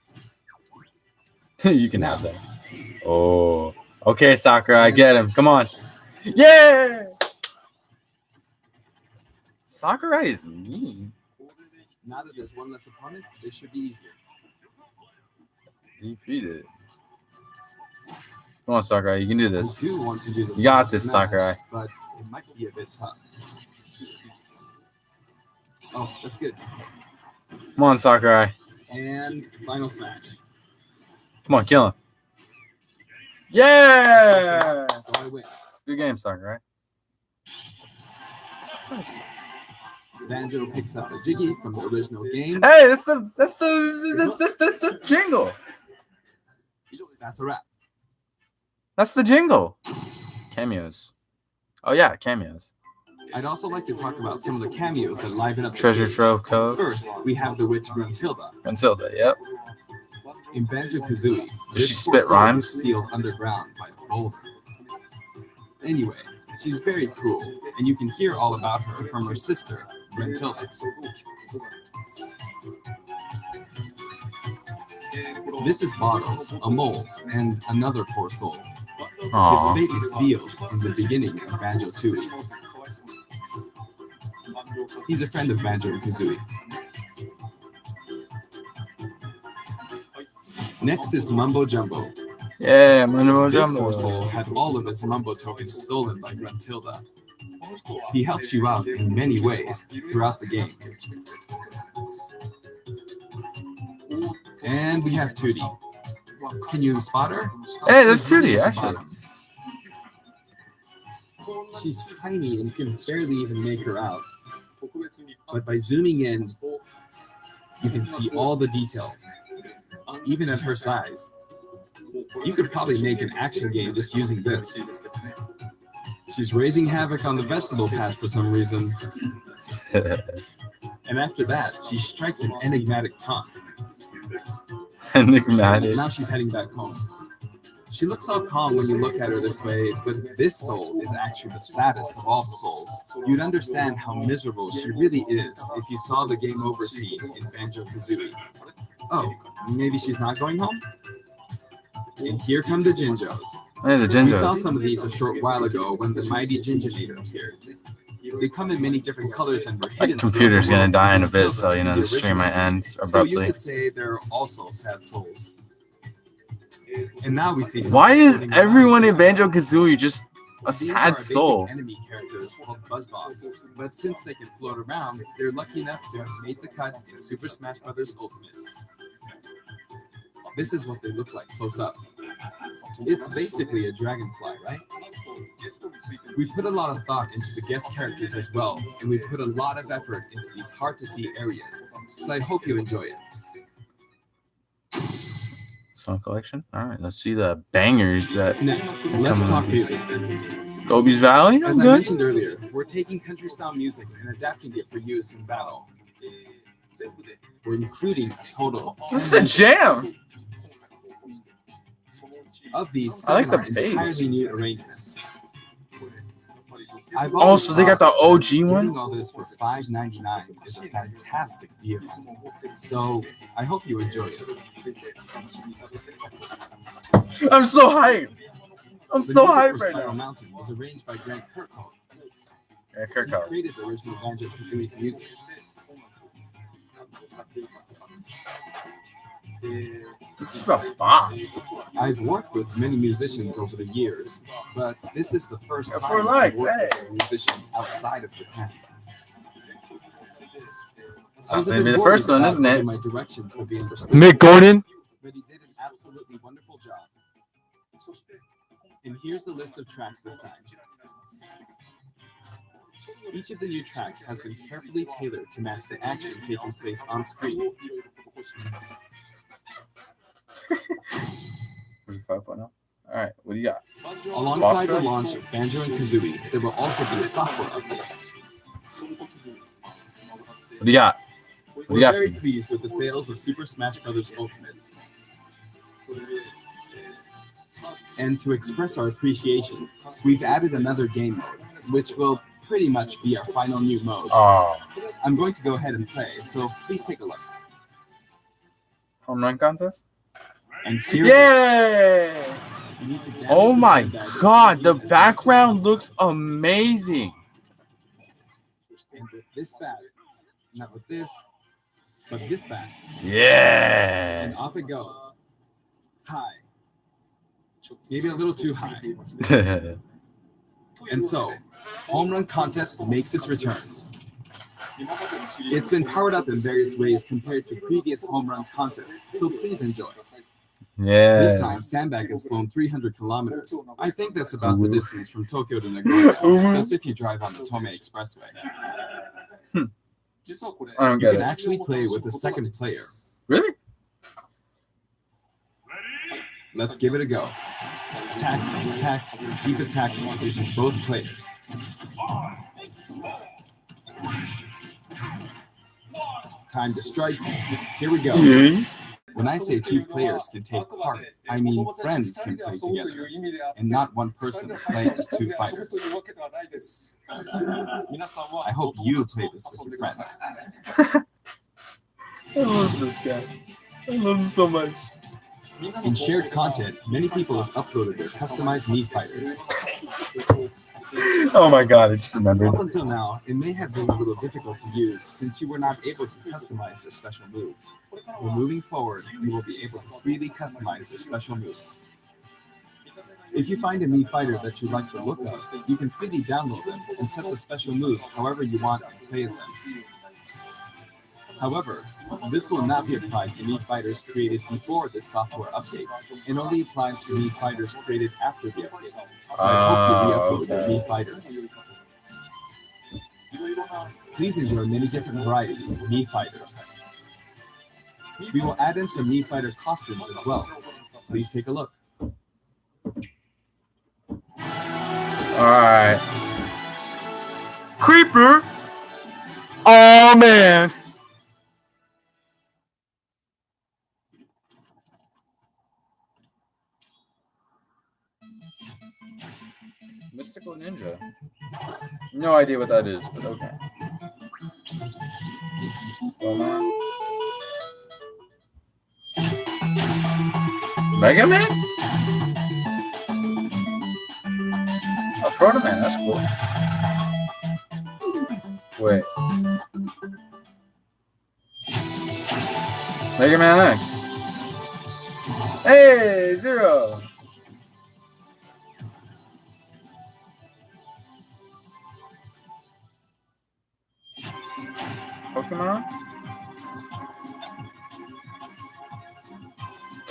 You can have that. Oh, okay, Sakurai, get him. Come on. Yeah. Sakurai is mean. Now that there's one less opponent, this should be easier. He defeated. Come on, Sakurai, you can do I this. do want to use a You got final this, smash, Sakurai. but it might be a bit tough. Oh, that's good. Come on, Sakurai. And final smash. Come on, kill him. Yeah. So I win. Good game, Sakurai. Banjo picks up the Jiggy from the original game. Hey, that's the jingle. That's a wrap. That's the jingle. Cameos. Oh yeah, cameos. I'd also like to talk about some of the cameos that liven up the Treasure stage. Trove Cove. First, we have the witch Gruntilda. Gruntilda, yep. In Banjo-Kazooie, Does she this spit poor soul rhymes? is sealed underground by a boulder. Anyway, she's very cruel, and you can hear all about her from her sister, Gruntilda. This is Bottles, a mole, and another poor soul. Aw. His fate is sealed in the beginning of Banjo-Tooie. He's a friend of Banjo and Kazooie. Next is Mumbo Jumbo. Yeah, Mumbo This Jumbo. poor soul had all of his Mumbo tokens stolen by Gruntilda. He helps you out in many ways throughout the game. And we have Tootie. Can you spot her? Hey, there's She's really Tootie, at the actually. bottom. She's tiny and can barely even make her out. But by zooming in, you can see all the detail, even at her size. You could probably make an action game just using this. She's raising havoc on the vegetable path for some reason. And after that, she strikes an enigmatic taunt. Enigmatic. Now she's heading back home. She looks all calm when you look at her this way, but this soul is actually the saddest of all the souls. You'd understand how miserable she really is if you saw the game over scene in Banjo-Kazooie. Oh, maybe she's not going home? And here come the Jinjos. Hey, the We saw Jinjos. some of these a short while ago when the mighty Jinjonator appeared. They come in many different colors and were My hidden. computer's throughout gonna the world die in a until bit, so you know the the stream might original. end So you abruptly. could say they're also sad souls. And now we see some Why is floating everyone in around. Banjo Kazooie just a These are sad basic soul? enemy characters called Buzzbogs, but since they can float around, they're lucky enough to have made the cut in Super Smash Bros. Ultimate. This is what they look like close up. It's basically a dragonfly, right? We put a lot of thought into the guest characters as well, and we put a lot of effort into these hard-to-see areas, so I hope you enjoy it. Song collection. All right, let's see the bangers that. Next, let's Come talk on. music. Gobi's Valley. As I Good. mentioned earlier, we're taking country-style music and adapting it for use in battle. We're including a total of 10 This is a jam. of these. I like 7 the are bass. entirely new arrangements. I've Oh, always so they got thought the OG getting ones? all this for $5.99 is a fantastic deal. So I hope you enjoy it. I'm so hyped. I'm The so music hyped for right Spiral now. Mountain was arranged by Grant Kirkhope. Yeah, He Kirkhope. created the original Banjo-Kazooie's music. This is a bop. I've worked with many musicians over the years, but this is the first Yeah, time for I've life, worked hey. with a musician outside of Japan. It's not gonna be the first one, isn't it? My directions will be understood, Mick Gordon. but he did an absolutely wonderful job. And here's the list of tracks this time. Each of the new tracks has been carefully tailored to match the action taking place on screen. 5.0. All right, what do you got? Alongside the Boss launch of Banjo and Kazooie, there will also be a software update. What do you got? What do We're you got? very pleased with the sales of Super Smash Bros. Ultimate. And to express our appreciation, we've added another game mode, which will pretty much be our final new mode. Oh, I'm going to go ahead and play, so please take a look. home run contest? And here Yay! you need to damage Oh the my sandbag with god, the PvP background as looks amazing. And with this bat, not with this, but this bat, Yeah. and off it goes. High. Maybe a little too high. And so, Home Run Contest makes its return. It's been powered up in various ways compared to previous Home Run Contests, so please enjoy. Yeah. This time, Sandbag has flown 300 kilometers. I think that's about the distance from Tokyo to Nagoya. That's if you drive on the Tomei Expressway. I don't You get can it. actually play with a second player. Really? Let's give it a go. Attack, attack, keep attacking using both players. Time to strike. Here we go. When I say 2 players can take part, I mean friends can play together, and not one person playing as 2 fighters. I hope you play this with your friends. I love this guy. I love him so much. In shared content, many people have uploaded their customized Mii fighters. Oh my god, I just remembered. Up until now, it may have been a little difficult to use since you were not able to customize their special moves. But moving forward, you will be able to freely customize their special moves. If you find a Mii fighter that you like the look of, you can freely download them and set the special moves however you want and play as them. However, this will not be applied to Mii fighters created before this software update, and only applies to Mii fighters created after the update. So I hope you re-upload your Mii fighters. Please enjoy many different varieties of Mii fighters. We will add in some Mii fighter costumes as well. Please take a look. Alright. Creeper! Oh man! Mystical Ninja. No idea what that is, but okay. Oh, man. Mega Man? Oh, Proto Man, that's cool. Wait. Mega Man X. Hey, Zero. Pokemon?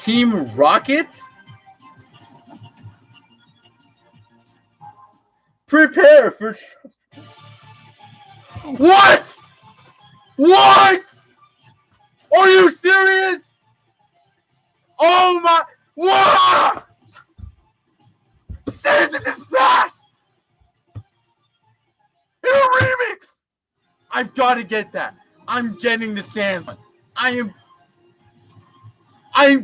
Team Rocket? Prepare for... What? What? Are you serious? Oh my... What? Sans is in Smash! In a remix! I've got to get that. I'm getting the Sans one. I'm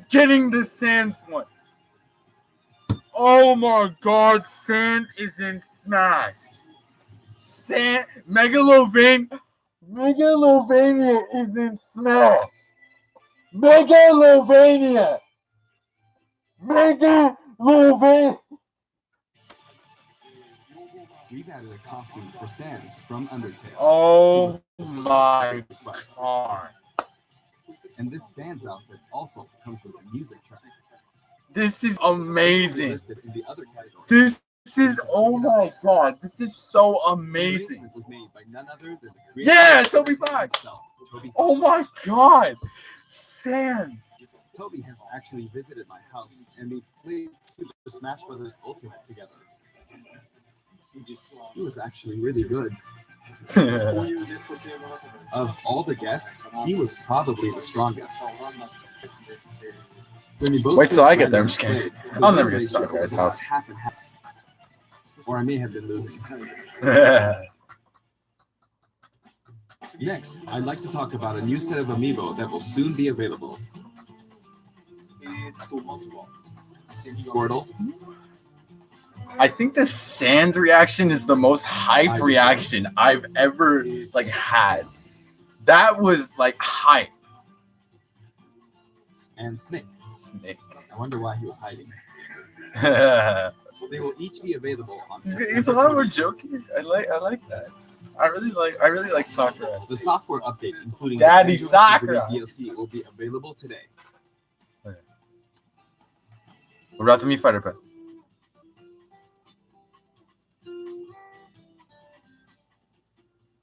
getting the Sans one. Oh my god, Sans is in Smash. Megalovania is in Smash. Megalovania. We've added a costume for Sans from Undertale. Oh my god. And this Sans outfit also comes with a music track. This is amazing. Listed in the other category. This is, oh my god, this is so amazing. The was made by none other than the Yeah, Toby Fox. himself, Toby Oh my god. Sans. Toby has actually visited my house and we played Super Smash Bros. Ultimate together. He was actually really good. Of all the guests, he was probably the strongest. When we both Wait till I get played, there, I'm just kidding. the I'll never win get to ratio Sakurai's was about house. half and half. Or I may have been losing. Next, I'd like to talk about a new set of amiibo that will soon be available. Squirtle, I think the Sans reaction is the most hype reaction I've ever had. That was hype. and Snake. Snake. I wonder why he was hiding. He's They will each be available on a lot more jokey. I like that. I really like Sakurai. The software update, including Daddy the Sakura. DLC, will be available today. We're about to meet Fighter Pet.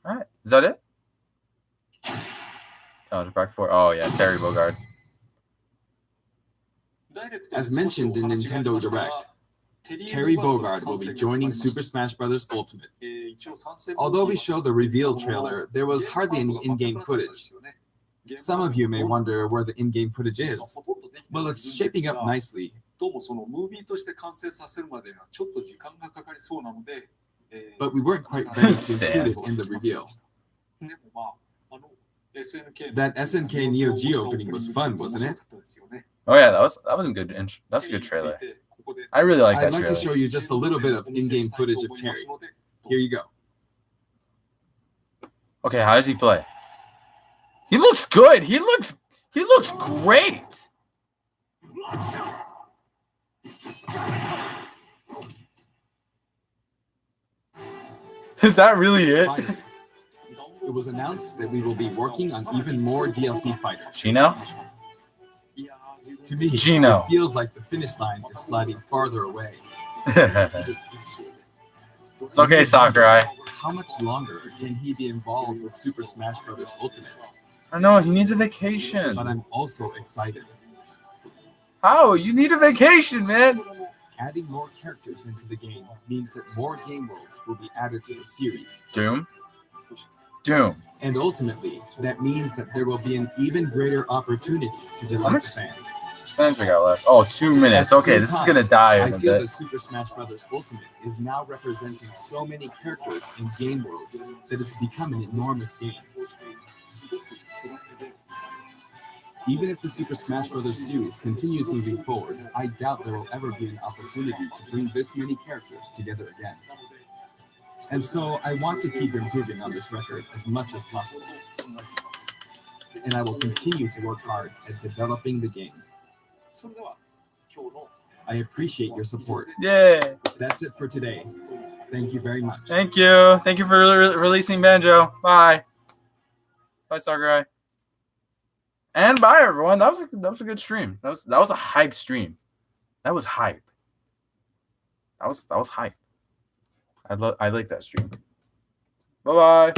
Alright, is that it? Challenge Pack 4. Oh yeah, Terry Bogard. As mentioned in Nintendo Direct, Terry Bogard will be joining Super Smash Bros. Ultimate. Although we showed the reveal trailer, there was hardly any in-game footage. Some of you may wonder where the in-game footage is. Well, it's shaping up nicely. But we weren't quite ready to include it in the reveal. That SNK Neo Geo opening was fun, wasn't it? Oh yeah, that was a good that's a good trailer. I really like that I'd like trailer. to show you just a little bit of in-game footage of Terry. Here you go. Okay, how does he play? He looks good. He looks great. Is that really it? Finally, it was announced that we will be working on even more DLC fighters. Gino? To me, Gino. it feels like the finish line is sliding farther away. It's okay, Sakurai. How much longer can he be involved with Super Smash Bros. Ultimate? I know, he needs a vacation. But I'm also excited. How? You need a vacation, man. Adding more characters into the game means that more game worlds will be added to the series. Doom. And ultimately, that means that there will be an even greater opportunity to delight the fans. Percentage we got left. Oh, 2 minutes. At the Okay, same this is time, gonna die I in a feel bit. that Super Smash Bros. Ultimate is now representing so many characters in game worlds that it's become an enormous game. Even if the Super Smash Bros. Series continues moving forward, I doubt there will ever be an opportunity to bring this many characters together again. And so I want to keep improving on this record as much as possible. And I will continue to work hard at developing the game. I appreciate your support. Yeah. That's it for today. Thank you very much. Thank you. Thank you for releasing Banjo. Bye. Bye, Sakurai. And bye, everyone. That was a good stream. That was a hype stream. That was hype. That was hype. I like that stream. Bye bye.